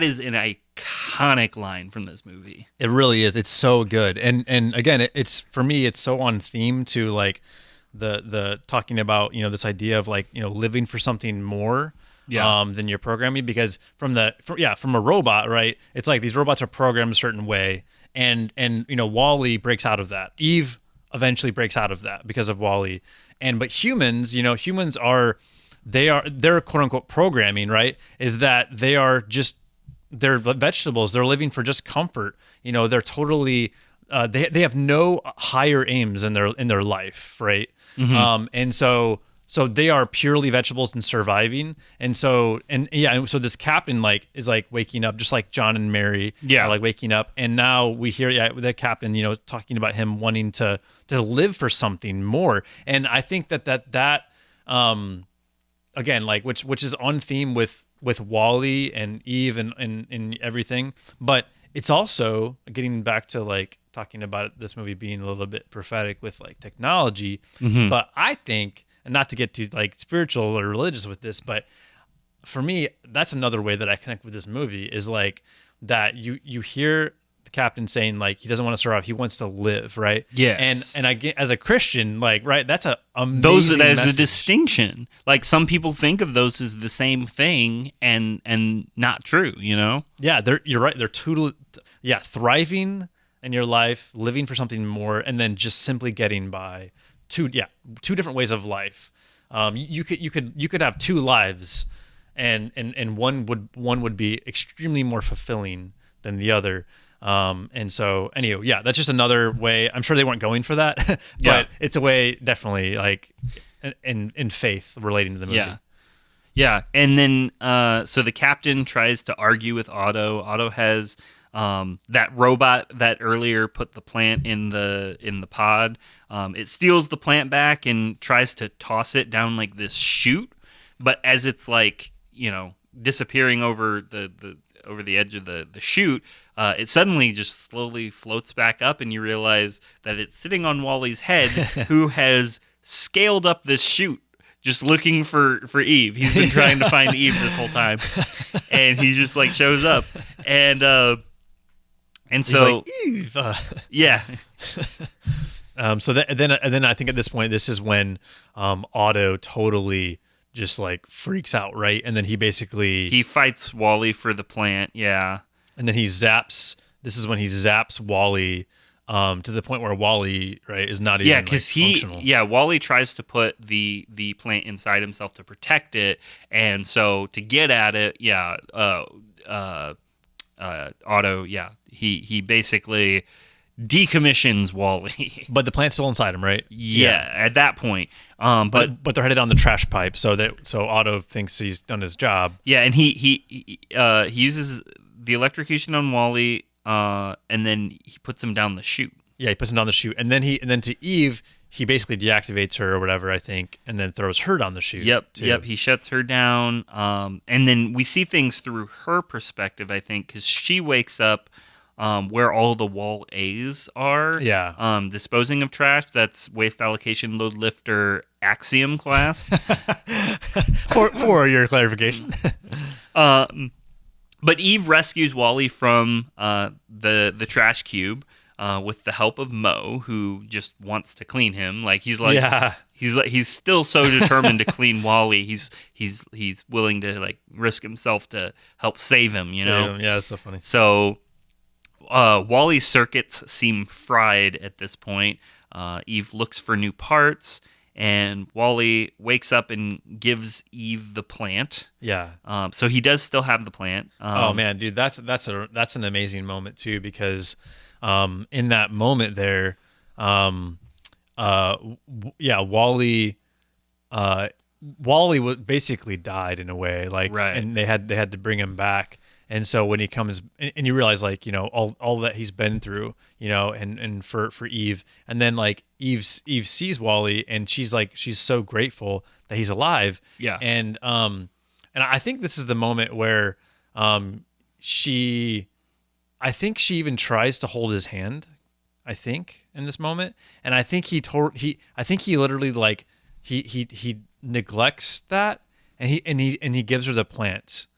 is an iconic line from this movie. It really is. It's so good. And again, it's for me, it's so on theme to like the talking about, this idea of like, living for something more than your programming, because from a robot, right? It's like these robots are programmed a certain way, and Wally breaks out of that. Eve eventually breaks out of that because of Wally. But humans, humans are their quote unquote programming, right? Is that they're vegetables. They're living for just comfort. They're totally they have no higher aims in their life, right? Mm-hmm. And so they are purely vegetables and surviving. And so this captain is waking up just like John and Mary are like waking up. And now we hear the captain, talking about him wanting to live for something more. And I think that again, like which is on theme with Wally and Eve and everything. But it's also getting back to like talking about this movie being a little bit prophetic with like technology, Mm-hmm. but I think, and not to get too like spiritual or religious with this, but for me, that's another way that I connect with this movie is like that you hear the captain saying like he doesn't want to survive, he wants to live, right? Yes. And I get, as a Christian, like, right, that's a amazing there's message. a distinction. Like some people think of those as the same thing and not true, you know? Yeah, you're right. They're thriving in your life, living for something more, and then just simply getting by. Two different ways of life. You could have two lives, and one would be extremely more fulfilling than the other. And so anyway, yeah, that's just another way. I'm sure they weren't going for that, but Yeah. it's a way definitely like in faith relating to the movie. Yeah. Yeah. And then so the captain tries to argue with Otto. Otto has that robot that earlier put the plant in the pod. It steals the plant back and tries to toss it down like this chute, but as it's like, you know, disappearing over the edge of the chute, it suddenly just slowly floats back up, and you realize that it's sitting on Wally's head, who has scaled up this chute just looking for Eve. He's been trying to find Eve this whole time, and he just like shows up, and so like, Eve. yeah. So then I think at this point, this is when Otto totally just like freaks out, right? And then he fights Wally for the plant, yeah. And then he zaps. This is when he zaps Wally to the point where Wally, right, is not even functional. Wally tries to put the plant inside himself to protect it, and so to get at it, Otto, he basically decommissions Wally. But the plant's still inside him, right? Yeah, at that point. But they're headed on the trash pipe, so Otto thinks he's done his job. Yeah, and he uses the electrocution on Wally, and then he puts him down the chute. Yeah, he puts him down the chute, and then to Eve, he basically deactivates her or whatever, I think, and then throws her down the chute. Yep. He shuts her down, and then we see things through her perspective, I think, because she wakes up where all the wall A's are. Yeah. Disposing of trash. That's waste allocation load lifter axiom class. for your clarification. But Eve rescues Wally from the trash cube with the help of Mo, who just wants to clean him. Like he's still so determined to clean Wally. He's willing to like risk himself to help save him. You know. Yeah, that's so funny. So Wally's circuits seem fried at this point. Eve looks for new parts, and Wally wakes up and gives Eve the plant. Yeah. So he does still have the plant. Oh man, dude, that's an amazing moment too, because in that moment there, Wally basically died in a way, like, right. And they had to bring him back. And so when he comes, and you realize, like, you know, all that he's been through, you know, and for Eve, and then like Eve sees Wally, and she's so grateful that he's alive. Yeah. And I think this is the moment where she even tries to hold his hand, I think, in this moment, and I think he literally like he neglects that, and he gives her the plant.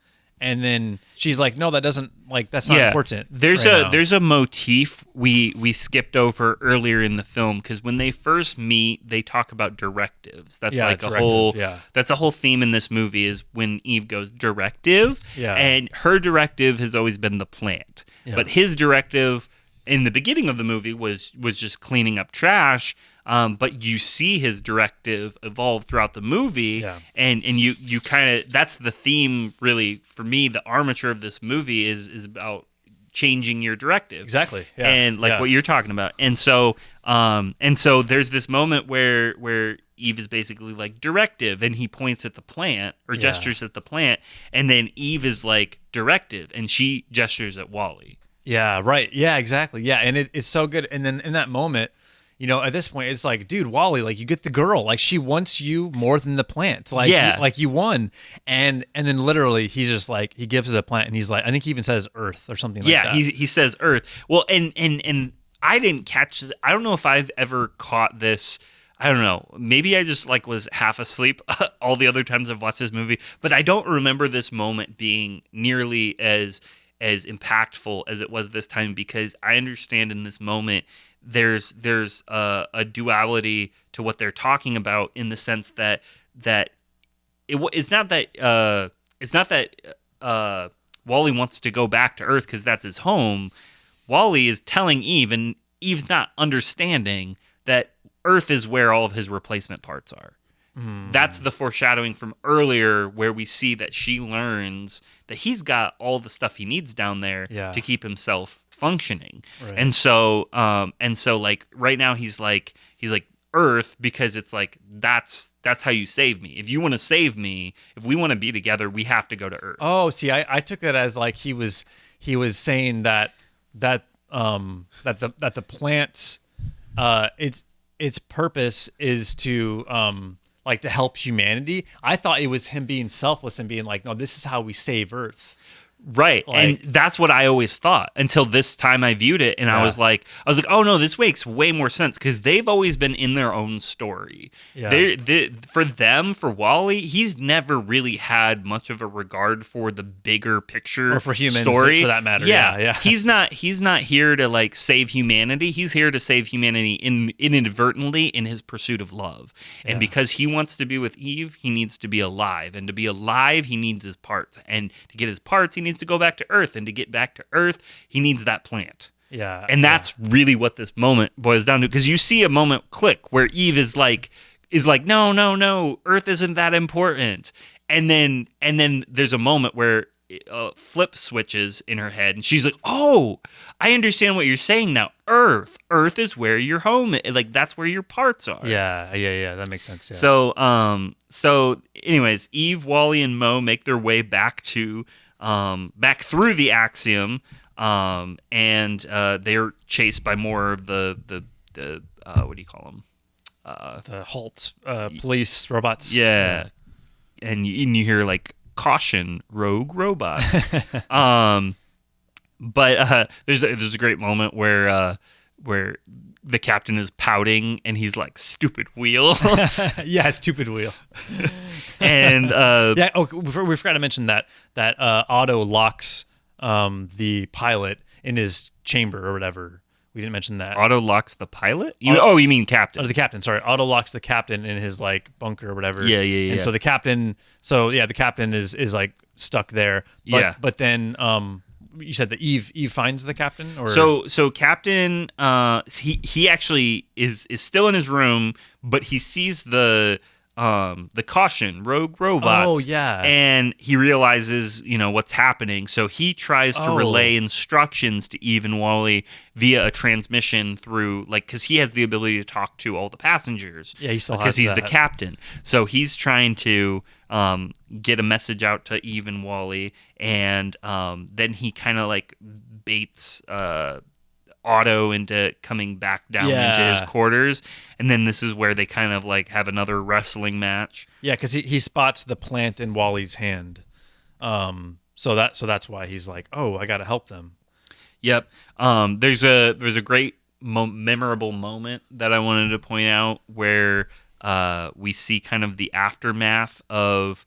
And then she's like, "No, that's not important." There's a motif we skipped over earlier in the film, because when they first meet, they talk about directives. That's that's a whole theme in this movie, is when Eve goes directive. Yeah. And her directive has always been the plant. Yeah. But his directive in the beginning of the movie was just cleaning up trash. But you see his directive evolve throughout the movie, and you kind of, that's the theme really for me. The armature of this movie is about changing your directive, exactly, and what you're talking about. And so there's this moment where Eve is basically like directive, and he points at the plant or gestures at the plant, and then Eve is like directive, and she gestures at Wally. Yeah, right. Yeah, exactly. Yeah, and it's so good. And then in that moment, you know, at this point, it's like, dude, Wally, like, you get the girl, like, she wants you more than the plant, like, you won, and then literally he's just like, he gives her the plant, and he's like, I think he even says Earth or something like that. Yeah, he says Earth. Well, and I didn't catch. I don't know if I've ever caught this. I don't know. Maybe I just like was half asleep all the other times I've watched this movie, but I don't remember this moment being nearly as impactful as it was this time, because I understand in this moment there's a duality to what they're talking about, in the sense that it's not that Wally wants to go back to Earth because that's his home. Wally is telling Eve, and Eve's not understanding that Earth is where all of his replacement parts are. That's the foreshadowing from earlier, where we see that she learns that he's got all the stuff he needs down there to keep himself functioning. Right. And so like right now he's like Earth, because it's like that's how you save me. If you want to save me, if we want to be together, we have to go to Earth. Oh, see, I took that as like he was saying that the plants its purpose is to like to help humanity. I thought it was him being selfless and being like, no, this is how we save Earth. Right. And that's what I always thought until this time I viewed it. And I was like, oh no, this makes way more sense, because they've always been in their own story. Yeah. For Wally, he's never really had much of a regard for the bigger picture, or for humans, story, for that matter. Yeah. He's not here to like save humanity. He's here to save humanity inadvertently in his pursuit of love. And because he wants to be with Eve, he needs to be alive. And to be alive, he needs his parts. And to get his parts, he needs to go back to Earth, and to get back to Earth, he needs that plant. Yeah. And that's really what this moment boils down to, because you see a moment click where Eve is like, no, Earth isn't that important. And then there's a moment where flip switches in her head, and she's like, oh, I understand what you're saying now. Earth is where your home is. Like, that's where your parts are. Yeah, that makes sense. Yeah. So anyways, Eve, Wally, and Mo make their way back to back through the Axiom, and they're chased by more of the what do you call them? The Halt police robots. Yeah. And you hear like, caution, rogue robot. But there's a great moment where the captain is pouting, and he's like, stupid wheel. Yeah, stupid wheel. And we forgot to mention that Otto locks the pilot in his chamber or whatever. We didn't mention that. Otto locks the pilot? You mean captain. The captain, sorry. Otto locks the captain in his like bunker or whatever. Yeah. And so the captain is like stuck there. But then you said that Eve finds the captain, or so Captain he actually is still in his room, but he sees the caution, rogue robots. Oh yeah. And he realizes, what's happening. So he tries to relay instructions to Eve and Wally via a transmission through, like, because he has the ability to talk to all the passengers. Yeah, he still has because he's that. the captain. So he's trying to get a message out to Eve and Wally, and then he kind of like baits Otto into coming back down into his quarters, and then this is where they kind of like have another wrestling match. Yeah, because he spots the plant in Wally's hand, so that's why he's like, oh, I gotta help them. Yep. There's a great memorable moment that I wanted to point out where we see kind of the aftermath of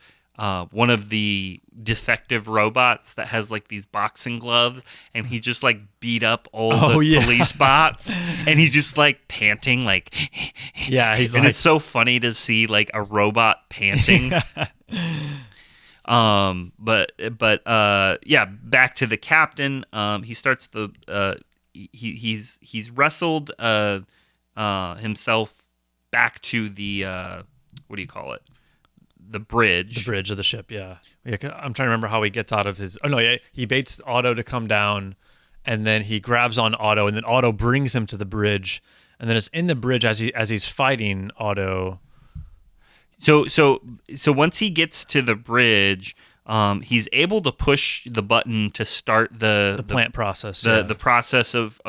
one of the defective robots that has like these boxing gloves, and he just like beat up all the police bots, and he's just like panting, like yeah, he's and like, it's so funny to see like a robot panting. Back to the captain. He starts he's wrestled himself back to the what do you call it? The bridge of the ship. Yeah. I'm trying to remember how he gets out of his. Oh no, yeah, he baits Otto to come down, and then he grabs on Otto, and then Otto brings him to the bridge, and then it's in the bridge as he's fighting Otto. So once he gets to the bridge, he's able to push the button to start the plant process. The process of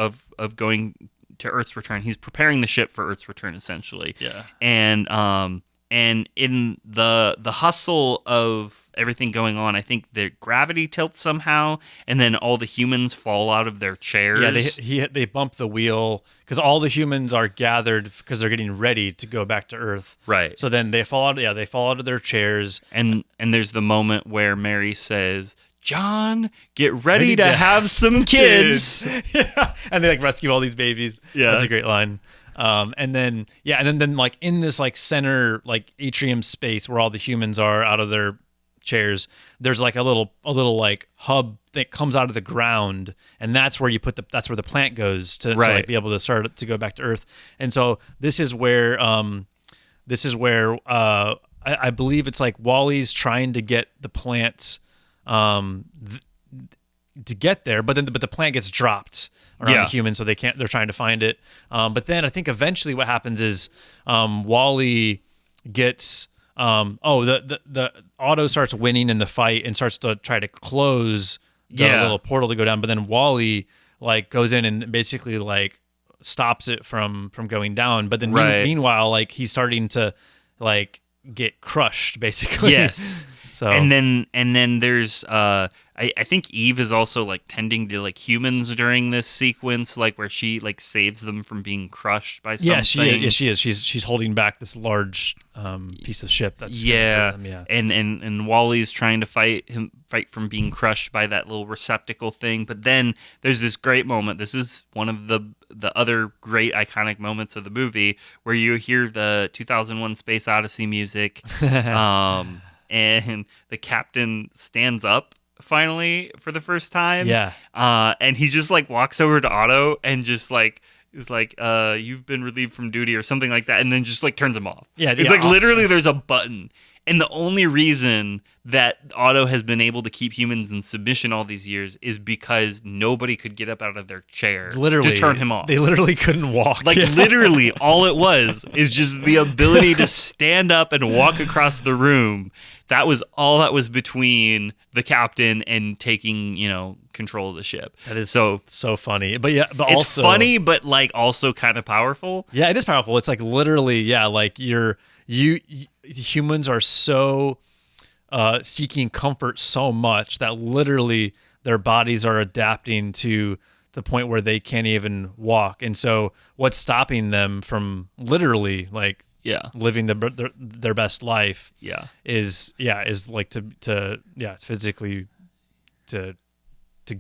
going to Earth's return. He's preparing the ship for Earth's return, essentially. Yeah. And in the hustle of everything going on, I think the gravity tilts somehow, and then all the humans fall out of their chairs. Yeah, they bump the wheel because all the humans are gathered because they're getting ready to go back to Earth. Right. So then they fall out. Yeah, they fall out of their chairs. And there's the moment where Mary says, "John, get ready to have some kids." Yeah, and they like rescue all these babies. Yeah, that's a great line. And then like in this like center like atrium space where all the humans are out of their chairs, there's like a little like hub that comes out of the ground, and that's where that's where the plant goes to like be able to start to go back to Earth. And so this is where I believe it's like Wally's trying to get the plants to get there, but the plant gets dropped around the humans, so they're trying to find it. But then I think eventually what happens is Wally gets the Otto starts winning in the fight and starts to try to close the little portal to go down, but then Wally like goes in and basically like stops it from going down. But then meanwhile, like he's starting to like get crushed basically. Yes. So and then there's I think Eve is also like tending to like humans during this sequence, like where she like saves them from being crushed by something. Yeah, she is. She's holding back this large piece of ship that's them. And Wally's trying to fight from being crushed by that little receptacle thing. But then there's this great moment. This is one of the other great iconic moments of the movie where you hear the 2001 Space Odyssey music. And the captain stands up finally for the first time. Yeah. And he just like walks over to Otto and just like is like, you've been relieved from duty or something like that, and then just like turns him off. Yeah. It's like literally there's a button. And the only reason that Otto has been able to keep humans in submission all these years is because nobody could get up out of their chair to turn him off. They literally couldn't walk. Like literally all it was is just the ability to stand up and walk across the room. That was all that was between the captain and taking, control of the ship. That is so funny. But it's also funny, but like also kind of powerful. Yeah, it is powerful. It's like literally, like humans are so seeking comfort so much that literally their bodies are adapting to the point where they can't even walk. And so what's stopping them from literally like living their best life is like to physically to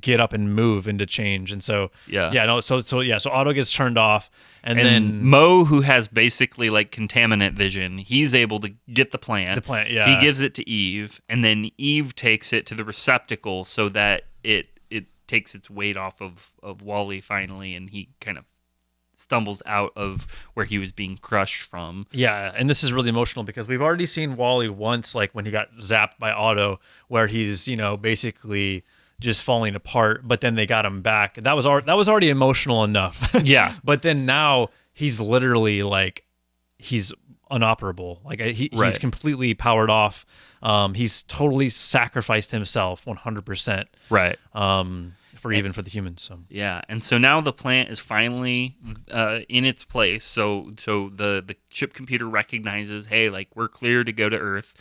get up and move and to change. And so so Otto gets turned off, and then Mo, who has basically like contaminant vision, he's able to get the plant. He gives it to Eve, and then Eve takes it to the receptacle so that it takes its weight off of Wally finally, and he kind of stumbles out of where he was being crushed from. Yeah, and this is really emotional because we've already seen Wally once, like when he got zapped by Otto, where he's basically just falling apart, but then they got him back. That was already emotional enough. Yeah. But then now he's literally like he's unoperable. Like he's completely powered off. He's totally sacrificed himself 100%. Right. For the humans. So yeah, and so now the plant is finally in its place. So the ship computer recognizes, hey, like we're clear to go to Earth.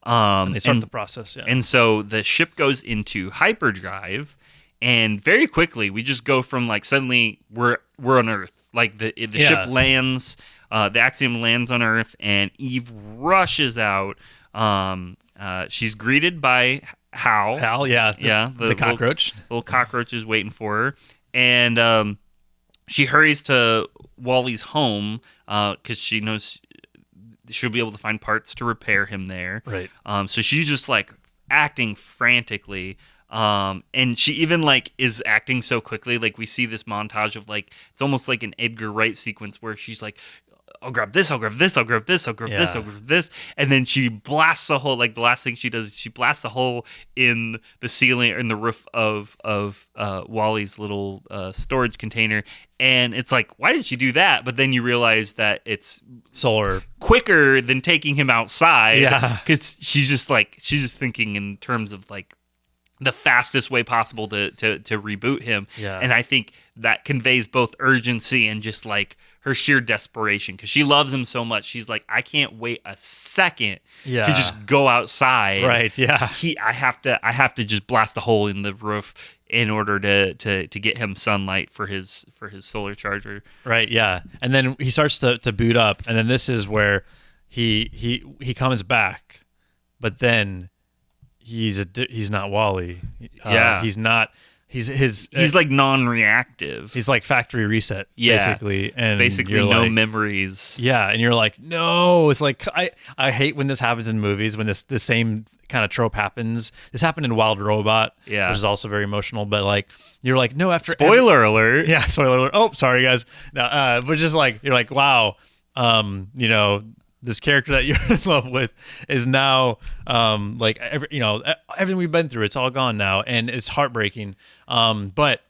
And they start the process. Yeah. And so the ship goes into hyperdrive, and very quickly we just go from like suddenly we're on Earth. Like the ship lands, the Axiom lands on Earth, and Eve rushes out. She's greeted by Hal. The cockroach. Little cockroach is waiting for her, and she hurries to Wally's home because she knows she'll be able to find parts to repair him there. Right. So she's just like acting frantically. And she even like is acting so quickly. Like we see this montage of like, it's almost like an Edgar Wright sequence where she's like, I'll grab this, I'll grab this, I'll grab this, I'll grab this, I'll grab this. And then she blasts a hole. Like the last thing she does is she blasts a hole in the ceiling, or in the roof of Wally's little storage container. And it's like, why did she do that? But then you realize that it's solar quicker than taking him outside. Yeah. Because she's just thinking in terms of like the fastest way possible to reboot him. Yeah. And I think that conveys both urgency and just like her sheer desperation, because she loves him so much. She's like, I can't wait a second to just go outside. Right. Yeah. I have to just blast a hole in the roof in order to get him sunlight for his solar charger. Right. Yeah. And then he starts to boot up, and then this is where he comes back, but then he's not Wally. He's not. He's like non-reactive. He's like factory reset, basically, and basically you're no like, memories. Yeah, and you're like, no. It's like I hate when this happens in movies, when the same kind of trope happens. This happened in Wild Robot, which is also very emotional. But like, you're like, no. After spoiler alert. Yeah, spoiler alert. Oh, sorry guys. No, but just like you're like, wow. This character that you're in love with is now everything we've been through, it's all gone now, and it's heartbreaking. But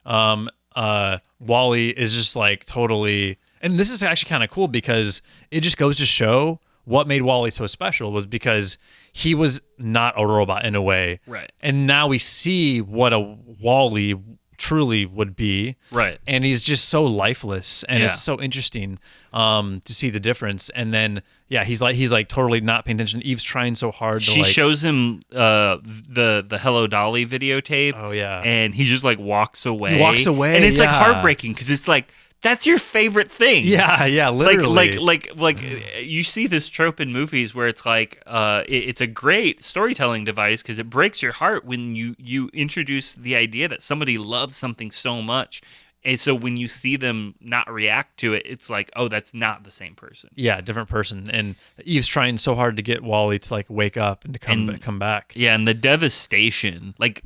Wally is just like totally, and this is actually kind of cool because it just goes to show what made Wally so special was because he was not a robot in a way. Right. And now we see what a Wally truly would be, right? And he's just so lifeless, and it's so interesting to see the difference. And then he's like totally not paying attention. Eve's trying so hard to she shows him the Hello Dolly videotape. Oh yeah. And he just like walks away. He walks away, and it's like heartbreaking because it's like, that's your favorite thing. Yeah, literally. Like you see this trope in movies where it's like it's a great storytelling device because it breaks your heart when you introduce the idea that somebody loves something so much, and so when you see them not react to it, it's like, oh, that's not the same person. Yeah, different person. And Eve's trying so hard to get Wally to like wake up and to come back. Yeah, and the devastation, like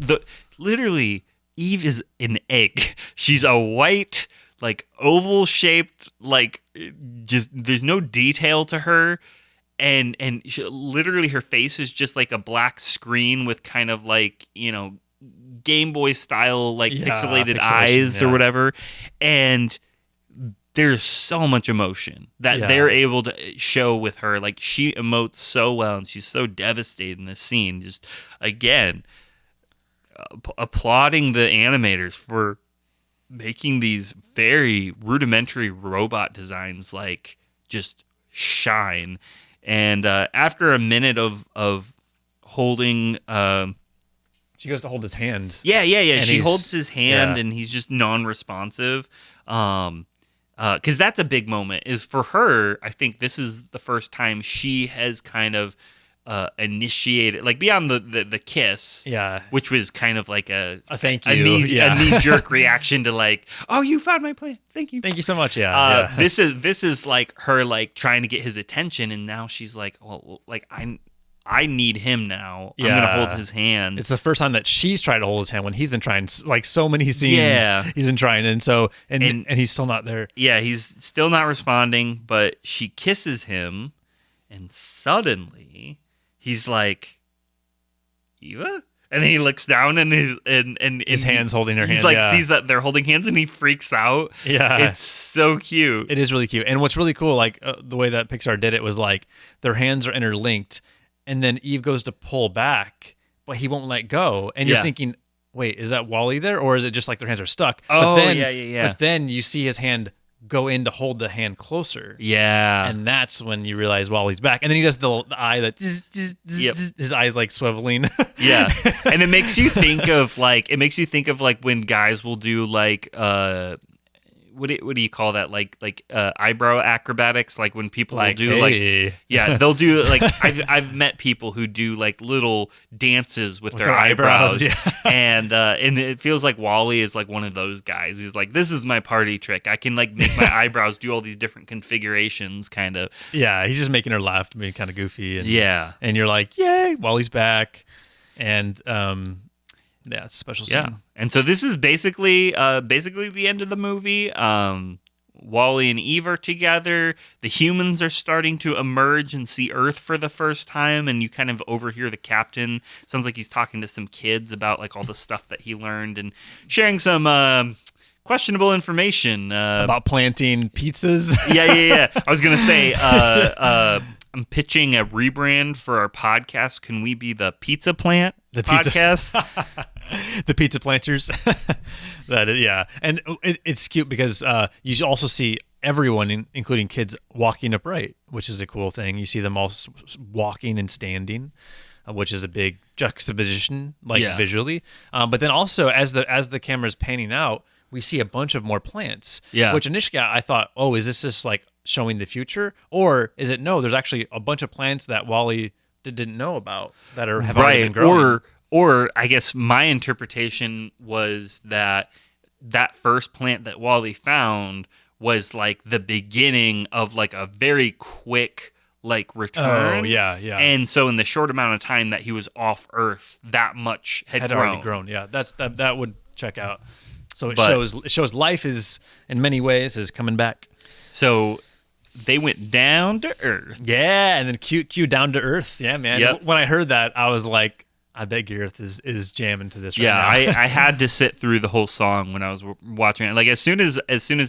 literally, Eve is an egg. She's a white, like oval shaped, like just there's no detail to her, and literally her face is just like a black screen with kind of like, Game Boy style like pixelated eyes or whatever, and there's so much emotion that they're able to show with her. Like she emotes so well, and she's so devastated in this scene. Just again, applauding the animators for making these very rudimentary robot designs like just shine. And after a minute of holding, she goes to hold his hand. Yeah. She holds his hand, and he's just non-responsive. Because that's a big moment. Is for her, I think this is the first time she has kind of initiated, like beyond the kiss, which was kind of like a thank you, a knee-jerk reaction to like, oh, you found my plan, thank you so much. This is like her like trying to get his attention, and now she's like, well, like I need him now. I'm gonna hold his hand. It's the first time that she's tried to hold his hand when he's been trying, like so many scenes. He's been trying, and he's still not there. Yeah, he's still not responding. But she kisses him, and suddenly he's like, Eva? And then he looks down, and his hand's holding her hand. He's like sees that they're holding hands, and he freaks out. Yeah, it's so cute. It is really cute. And what's really cool, like the way that Pixar did it, was like their hands are interlinked, and then Eve goes to pull back, but he won't let go. And you're thinking, wait, is that Wally there, or is it just like their hands are stuck? Oh, but then, yeah. But then you see his hand go in to hold the hand closer. Yeah. And that's when you realize Wally's back. And then he does the eye that his eyes like swiveling. Yeah. And it makes you think of like when guys will do like what do you call that? Like eyebrow acrobatics, like when people like, will do they'll do like I've met people who do like little dances with their eyebrows. And it feels like Wally is like one of those guys. He's like, this is my party trick. I can like make my eyebrows do all these different configurations, kind of. Yeah, he's just making her laugh, being kind of goofy. And, and you're like, yay, Wally's back. And yeah, it's a special scene. Yeah. And so this is basically the end of the movie. Wally and Eve are together. The humans are starting to emerge and see Earth for the first time, and you kind of overhear the captain. Sounds like he's talking to some kids about like all the stuff that he learned and sharing some questionable information about planting pizzas. Yeah. I was gonna say I'm pitching a rebrand for our podcast. Can we be the Pizza Plant podcast? The Pizza Planters. Yeah. And it's cute because you also see everyone, including kids, walking upright, which is a cool thing. You see them all walking and standing, which is a big juxtaposition, visually. But then also, as the camera's panning out, we see a bunch of more plants. Yeah. Which initially I thought, oh, is this just like showing the future, or is it no? There's actually a bunch of plants that Wally didn't know about that have already been growing. Or I guess my interpretation was that first plant that Wally found was like the beginning of like a very quick return. Oh, yeah. And so in the short amount of time that he was off Earth, that much had grown. Already grown. Yeah, that would check out. So it shows life is in many ways is coming back. So they went down to Earth. Yeah, and then cue down to Earth. Yeah, man. Yep. When I heard that, I was like, I bet Gareth is jamming to this right now. Yeah, I had to sit through the whole song when I was watching it. Like as soon as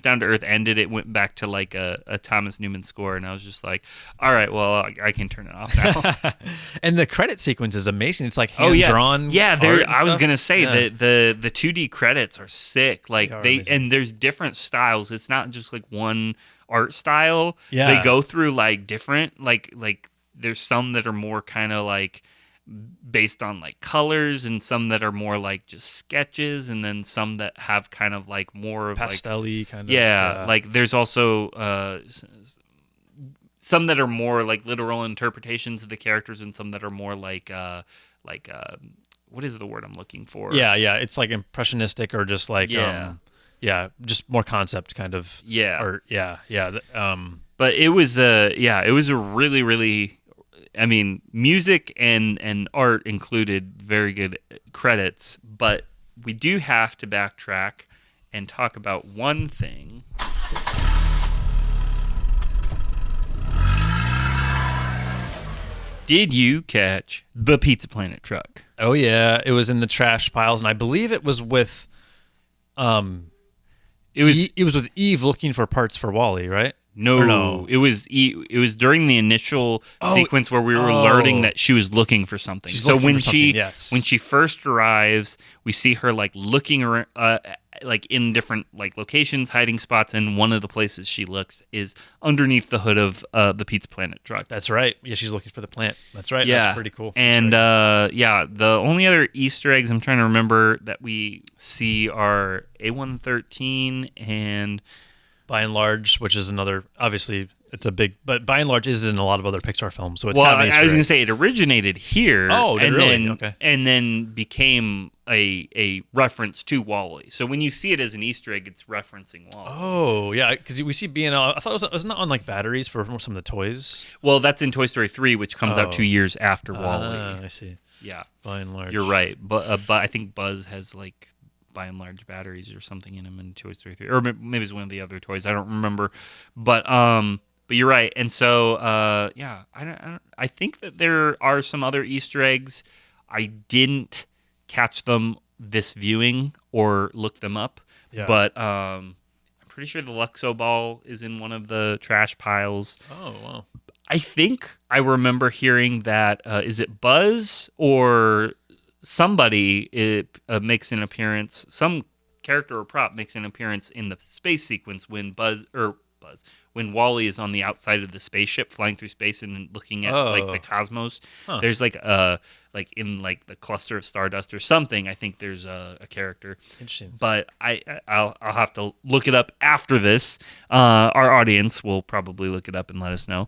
Down to Earth ended, it went back to like a Thomas Newman score, and I was just like, all right, well, I can turn it off now. And the credit sequence is amazing. It's like hand drawn. Yeah, I was gonna say yeah. the 2D credits are sick. Like and there's different styles. It's not just like one art style. Yeah, they go through like different like there's some that are more kind of like based on like colors, and some that are more like just sketches, and then some that have kind of like more of pastel-y kind of. Yeah, like there's also some that are more like literal interpretations of the characters, and some that are more like what is the word I'm looking for? Yeah, it's like impressionistic or just like just more concept kind of. Yeah. Or but it was a really, really, I mean, music and art included very good credits, but we do have to backtrack and talk about one thing. Did you catch the Pizza Planet truck? Oh yeah, it was in the trash piles, and I believe it was with it was with Eve looking for parts for Wally, right? No, it was during the initial sequence where we were learning that she was looking for something. So when she first arrives, we see her like looking around, like in different like locations, hiding spots, and one of the places she looks is underneath the hood of the Pizza Planet truck. That's right. Yeah, she's looking for the plant. That's right. Yeah, that's pretty cool. And the only other Easter eggs I'm trying to remember that we see are A113 and By and Large, which is another, obviously it's a big, but By and Large is in a lot of other Pixar films, so it's kind of I was going to say it originated here. Oh, and really? Then, okay. And then became a reference to Wall-E. So when you see it as an Easter egg, it's referencing Wall-E. Oh, yeah, because we see B&L. I thought it was not on like batteries for some of the toys. Well, that's in Toy Story 3, which comes out 2 years after Wall-E. I see. Yeah. By and Large. You're right. But I think Buzz has like By and Large batteries or something in him in Toy Story 3, or maybe it's one of the other toys. I don't remember, but you're right. And so I think that there are some other Easter eggs. I didn't catch them this viewing or look them up, but I'm pretty sure the Luxo ball is in one of the trash piles. Oh wow! I think I remember hearing that is it Buzz or somebody makes an appearance, some character or prop makes an appearance in the space sequence when when Wall-E is on the outside of the spaceship flying through space and looking at like the cosmos. Huh. There's like in like the cluster of stardust or something. I think there's a character. Interesting. But I'll have to look it up after this. Our audience will probably look it up and let us know.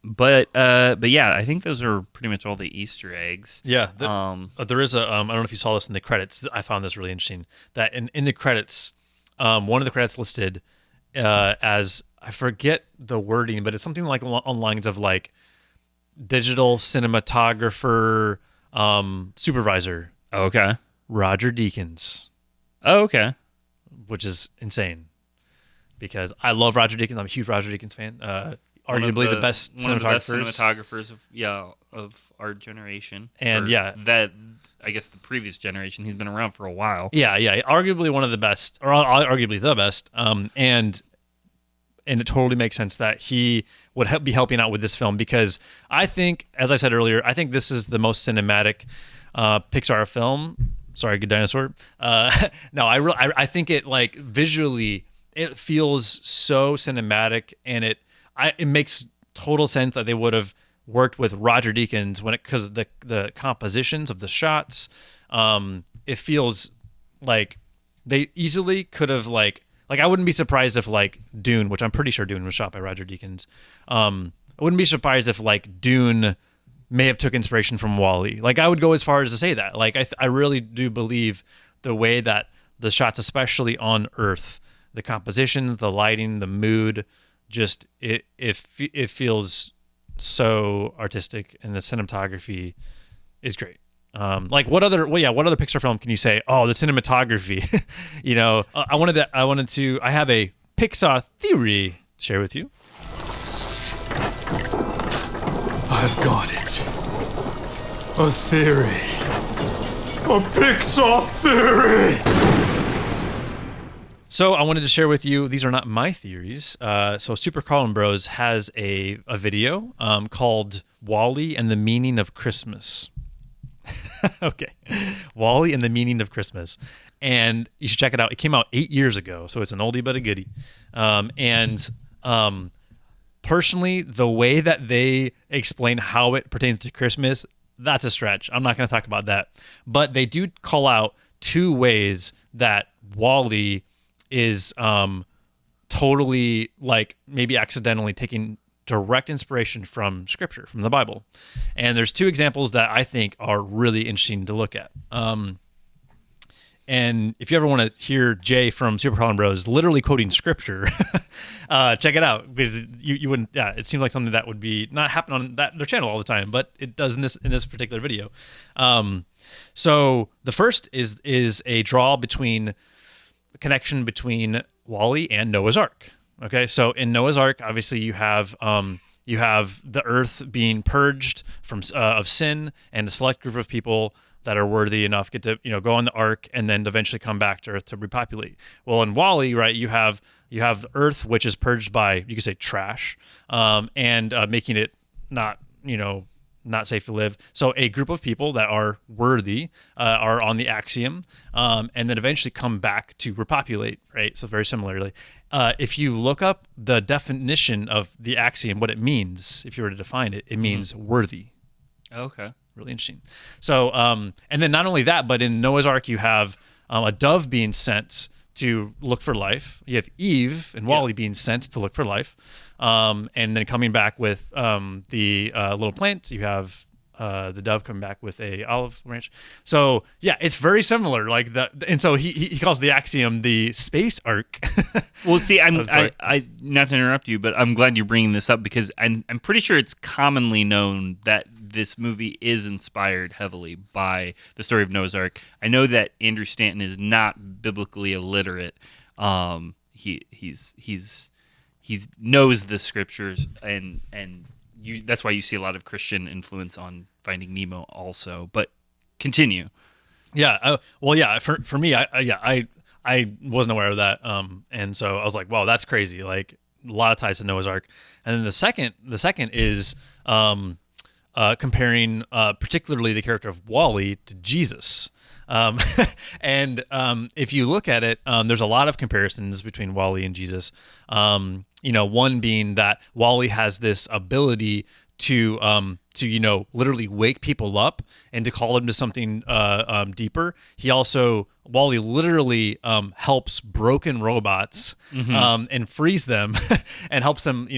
But yeah, I think those are pretty much all the Easter eggs. Yeah. There is a I don't know if you saw this in the credits. I found this really interesting. That in the credits, one of the credits listed as, I forget the wording, but it's something like on lines of like digital cinematographer supervisor. Oh, okay. Roger Deakins. Oh, okay. Which is insane because I love Roger Deakins. I'm a huge Roger Deakins fan. Arguably the best cinematographers of our generation. And that I guess the previous generation. He's been around for a while. Yeah. Arguably one of the best, or arguably the best. And and it totally makes sense that he would be helping out with this film, because I think, as I said earlier, I think this is the most cinematic Pixar film. Sorry, Good Dinosaur. No, I think it, like, visually, it feels so cinematic, and it makes total sense that they would have worked with Roger Deakins because of the compositions of the shots. It feels like they easily could have, like I wouldn't be surprised if, like, Dune, which I'm pretty sure Dune was shot by Roger Deakins. I wouldn't be surprised if, like, Dune may have took inspiration from WALL-E. Like, I would go as far as to say that. Like, I really do believe the way that the shots, especially on Earth, the compositions, the lighting, the mood, just it feels so artistic, and the cinematography is great. Like, what other Pixar film can you say, oh, the cinematography? You know, I have a Pixar theory to share with you. I've got it. A theory. A Pixar theory! So I wanted to share with you, these are not my theories. So Super Carlin Bros has a video called WALL-E and the Meaning of Christmas. Okay. WALL-E and the Meaning of Christmas. And you should check it out. It came out 8 years ago, so it's an oldie but a goodie. Personally, the way that they explain how it pertains to Christmas, that's a stretch. I'm not going to talk about that. But they do call out 2 ways that WALL-E is totally, like, maybe accidentally taking direct inspiration from Scripture, from the Bible. And there's 2 examples that I think are really interesting to look at. And if you ever want to hear Jay from Super Carlin Bros literally quoting Scripture, check it out, because you wouldn't. Yeah, it seems like something that would be not happen on their channel all the time, but it does in this particular video. So the first is a connection between WALL-E and Noah's Ark. Okay, so in Noah's Ark, obviously you have the earth being purged from of sin, and a select group of people that are worthy enough get to, go on the ark and then eventually come back to Earth to repopulate. Well, in WALL-E, right, you have the Earth, which is purged by, you could say, trash, and making it not safe to live. So a group of people that are worthy are on the axiom, and then eventually come back to repopulate, right? So very similarly, if you look up the definition of the axiom, what it means, if you were to define it, it means worthy. Okay. Really interesting. So, and then not only that, but in Noah's Ark, you have a dove being sent to look for life. You have Eve and WALL-E being sent to look for life, and then coming back with the little plant. You have the dove coming back with a olive branch. So yeah, it's very similar. Like and so he calls the axiom the space ark. Well, see, I not to interrupt you, but I'm glad you're bringing this up, because I'm pretty sure it's commonly known that this movie is inspired heavily by the story of Noah's Ark. I know that Andrew Stanton is not biblically illiterate. He knows the scriptures, and that's why you see a lot of Christian influence on Finding Nemo also. But continue. Yeah. Well, yeah. For me, I wasn't aware of that, and so I was like, wow, that's crazy. Like, a lot of ties to Noah's Ark. And then the second is comparing particularly the character of WALL-E to Jesus. And if you look at it, there's a lot of comparisons between WALL-E and Jesus. One being that WALL-E has this ability to literally wake people up and to call them to something deeper. WALL-E literally helps broken robots and frees them and helps them,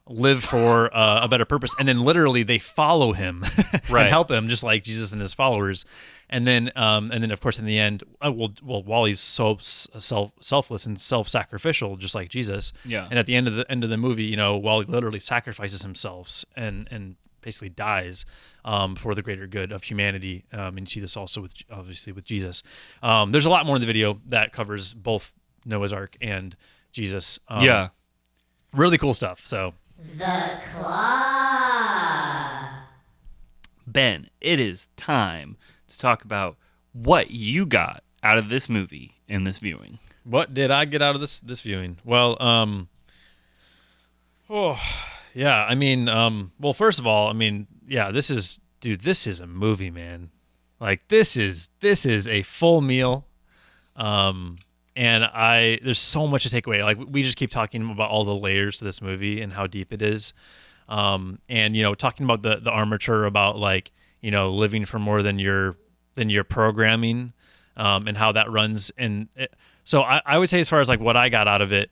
live for a better purpose. And then literally they follow him right. and help him, just like Jesus and his followers. And then of course in the end, WALL-E's so selfless and self-sacrificial, just like Jesus. Yeah. And at the end of the movie, WALL-E literally sacrifices himself and basically dies for the greater good of humanity. And you see this also with Jesus. There's a lot more in the video that covers both Noah's Ark and Jesus. Yeah. Really cool stuff. So The Claw. Ben, it is time to talk about what you got out of this movie in this viewing. What did I get out of this viewing? Well, Oh, yeah. I mean, well, first of all, I mean, yeah, this is a movie, man. Like this is a full meal. Um, and there's so much to take away. Like we just keep talking about all the layers to this movie and how deep it is. And talking about the armature about like, living for more than your programming, and how that runs. And so I would say, as far as like what I got out of it,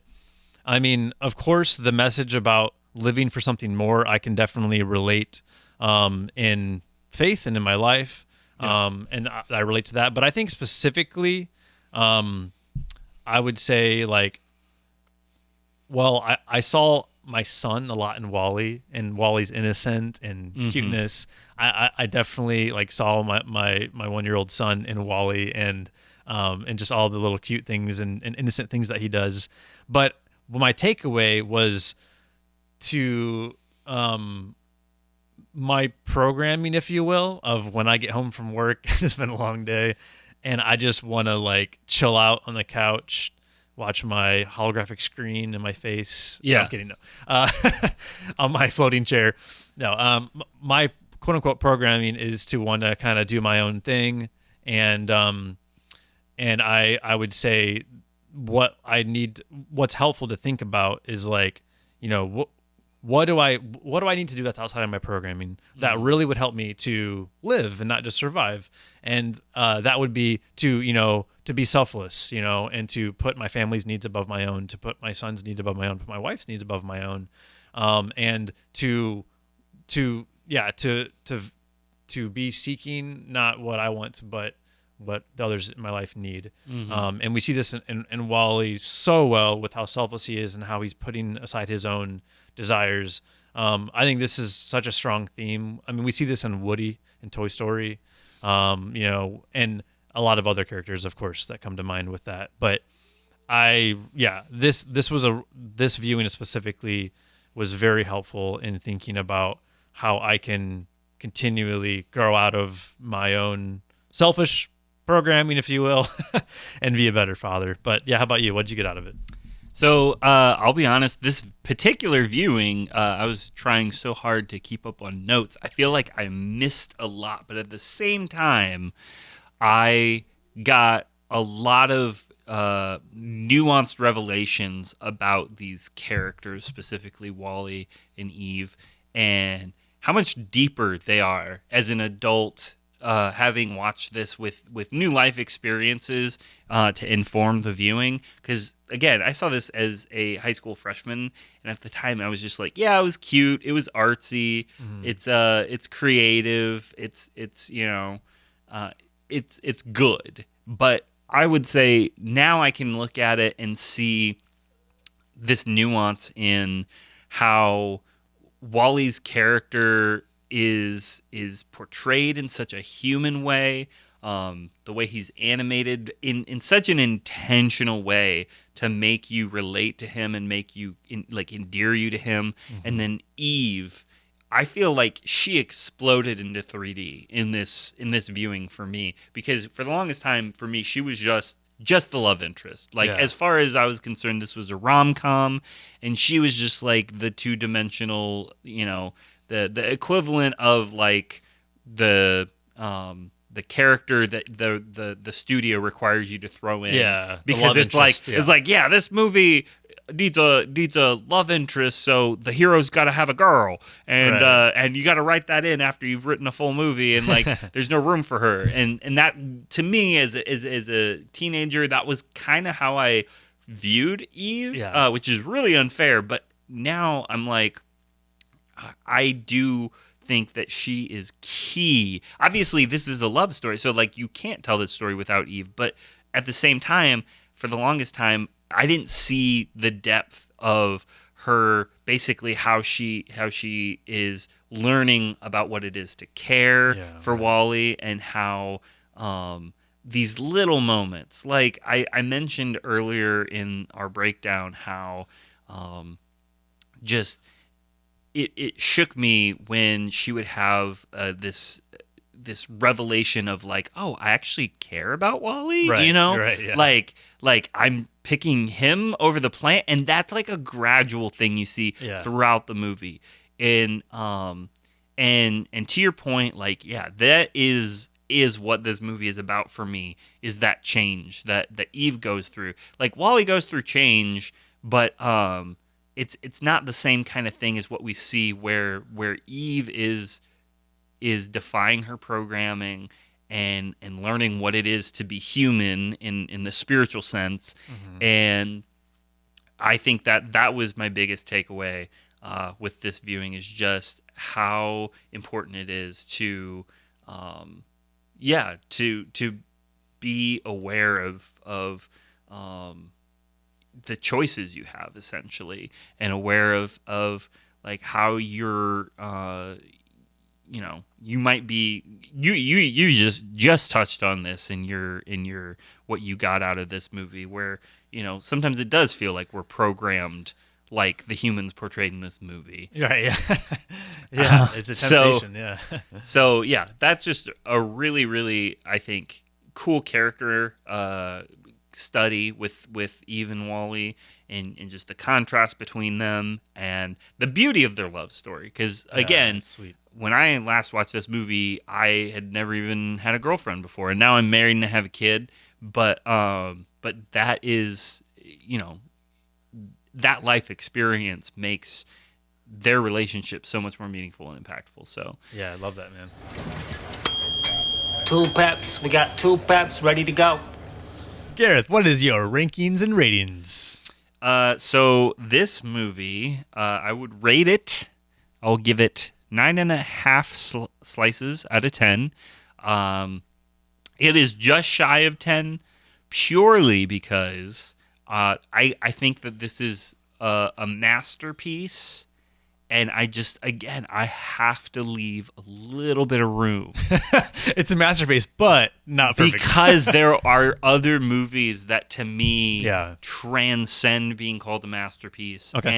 I mean, of course, the message about living for something more, I can definitely relate, in faith and in my life. And I relate to that. But I think specifically, I would say like, well, I saw my son a lot in Wally, and Wally's innocent and cuteness. I definitely like saw my 1-year-old son in Wally, and just all the little cute things and innocent things that he does. But my takeaway was to my programming, if you will, of when I get home from work. It's been a long day, and I just want to like chill out on the couch, watch my holographic screen in my face. Yeah. No, I'm kidding. No. On my floating chair. No. My quote unquote programming is to want to kind of do my own thing, and I would say what's helpful to think about is like, what do I need to do that's outside of my programming that really would help me to live and not just survive? And that would be to be selfless, and to put my family's needs above my own, to put my son's needs above my own, put my wife's needs above my own, and to be seeking not what I want, but what the others in my life need. And we see this in Wally so well with how selfless he is and how he's putting aside his own desires. I think this is such a strong theme. I mean, we see this in Woody and Toy Story, and a lot of other characters, of course, that come to mind with that. But this viewing specifically was very helpful in thinking about how I can continually grow out of my own selfish programming, if you will, and be a better father. But yeah, how about you? What'd you get out of it? So I'll be honest, this particular viewing, I was trying so hard to keep up on notes. I feel like I missed a lot, but at the same time, I got a lot of nuanced revelations about these characters, specifically Wally and Eve, and how much deeper they are as an adult, having watched this with new life experiences to inform the viewing. Because again, I saw this as a high school freshman, and at the time I was just like, yeah, it was cute, it was artsy, it's creative, it's good. But I would say now I can look at it and see this nuance in how Wally's character is portrayed in such a human way, the way he's animated in such an intentional way to make you relate to him and make you endear you to him. And then Eve, I feel like she exploded into 3D in this viewing for me, because for the longest time for me she was just the love interest. Like, as far as I was concerned, this was a rom-com, and she was just like the two-dimensional, the equivalent of like the character that the studio requires you to throw in. Yeah, because it's like this movie needs a love interest, so the hero's got to have a girl, and and you got to write that in after you've written a full movie, and like there's no room for her, and that to me as a teenager, that was kind of how I viewed Eve, which is really unfair. But now I'm like, I do think that she is key. Obviously, this is a love story, so like you can't tell this story without Eve. But at the same time, for the longest time, I didn't see the depth of her, basically how she is learning about what it is to care for Wally, and how these little moments, like I mentioned earlier in our breakdown, how just it shook me when she would have this this revelation of like, oh, I actually care about Wally, Right, you know, right, yeah. like I'm picking him over the plant, and that's like a gradual thing you see throughout the movie. And to your point, like, yeah, that is what this movie is about for me, is that change that Eve goes through. Like, Wally goes through change, but it's not the same kind of thing as what we see where Eve is defying her programming and learning what it is to be human in the spiritual sense. And I think that was my biggest takeaway with this viewing, is just how important it is to be aware of the choices you have, essentially, and aware of like how you're you might be you just touched on this in your what you got out of this movie, where sometimes it does feel like we're programmed like the humans portrayed in this movie. Right, yeah. Yeah, it's a temptation, yeah. So yeah, that's just a really, really, I think, cool character study with Eve and Wally, and just the contrast between them and the beauty of their love story. Because again, sweet. When I last watched this movie, I had never even had a girlfriend before, and now I'm married and I have a kid. But that is, that life experience makes their relationship so much more meaningful and impactful. So yeah, I love that, man. 2 peps. We got 2 peps ready to go. Gareth, what is your rankings and ratings? So this movie, I would rate it. I'll give it 9.5 slices out of 10. It is just shy of 10, purely because I think that this is a masterpiece, and I have to leave a little bit of room. It's a masterpiece, but not perfect. Because there are other movies that, to me, transcend being called a masterpiece. Okay.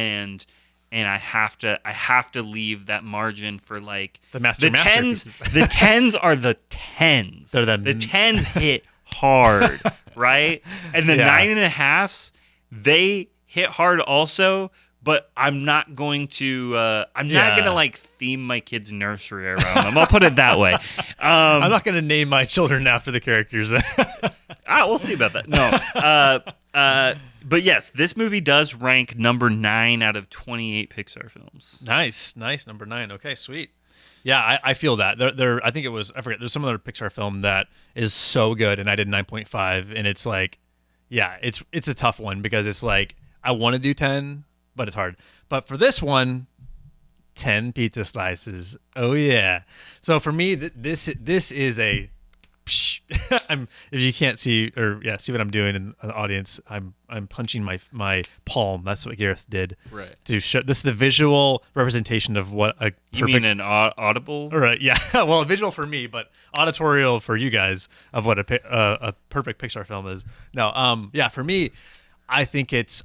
And I have to leave that margin for like the masterpieces. The 10s are the 10s. So the 10s hit hard, right? And the 9.5s, they hit hard also. But I'm not going to. I'm not going to like theme my kid's nursery around them. I'll put it that way. I'm not going to name my children after the characters. We'll see about that. No. But yes, this movie does rank number 9 out of 28 Pixar films. Nice, number 9. Okay, sweet. Yeah, I feel that. I think it was, I forget, there's some other Pixar film that is so good, and I did 9.5, and it's like, yeah, it's a tough one, because it's like, I want to do 10, but it's hard. But for this one, 10 pizza slices. Oh yeah. So for me, this is a. If you can't see see what I'm doing in the audience, I'm punching my palm. That's what Gareth did. Right. To show this is the visual representation of what a perfect, you mean an audible? Right. Yeah. Well, a visual for me, but auditorial for you guys of what a perfect Pixar film is. No. Yeah. For me, I think it's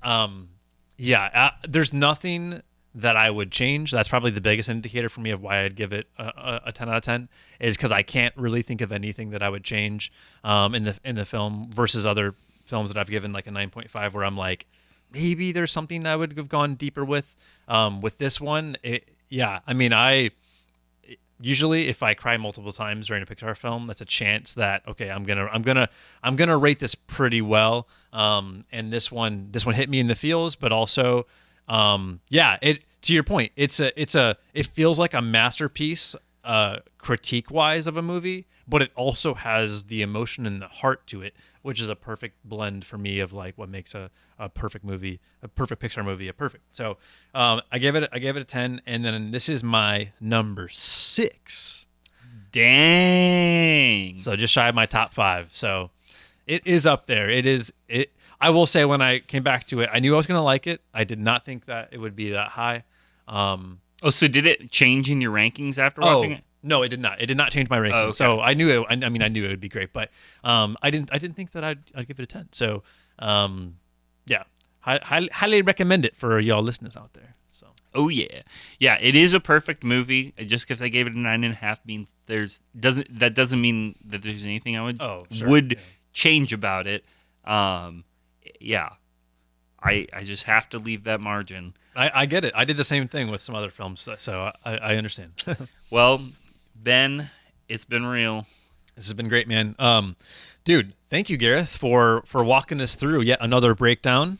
there's nothing that I would change. That's probably the biggest indicator for me of why I'd give it a 10 out of 10, is because I can't really think of anything that I would change in the film versus other films that I've given like a 9.5, where I'm like, maybe there's something I would have gone deeper with. With this one, I usually if I cry multiple times during a Pixar film, that's a chance that, okay, I'm gonna rate this pretty well. And this one hit me in the feels, but also, to your point, it feels like a masterpiece, critique wise of a movie, but it also has the emotion and the heart to it, which is a perfect blend for me of like what makes a perfect movie, a perfect Pixar movie, a perfect. So I gave it a 10, and then this is my number 6. Dang. So just shy of my top 5. So it is up there. I will say, when I came back to it, I knew I was going to like it. I did not think that it would be that high. So did it change in your rankings after watching it? No, it did not. It did not change my rankings. Oh, okay. So I knew it. I mean, I knew it would be great, but I didn't think that I'd give it a 10. So highly recommend it for y'all listeners out there. So. Oh yeah, yeah. It is a perfect movie. Just because I gave it a 9.5 means doesn't mean that there's anything I would change about it. Yeah, I just have to leave that margin. I get it. I did the same thing with some other films, so I understand. Well, Ben, it's been real. This has been great, man. Dude, thank you, Gareth, for walking us through yet another breakdown.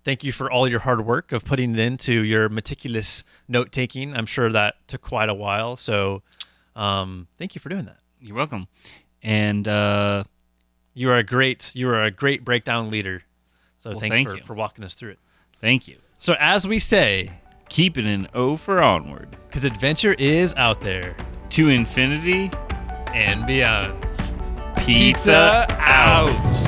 Thank you for all your hard work of putting it into your meticulous note taking. I'm sure that took quite a while. So, thank you for doing that. You're welcome. And you are a great breakdown leader. So thanks for walking us through it. Thank you. So as we say, keep it an O for onward, because adventure is out there to infinity and beyond. Pizza out.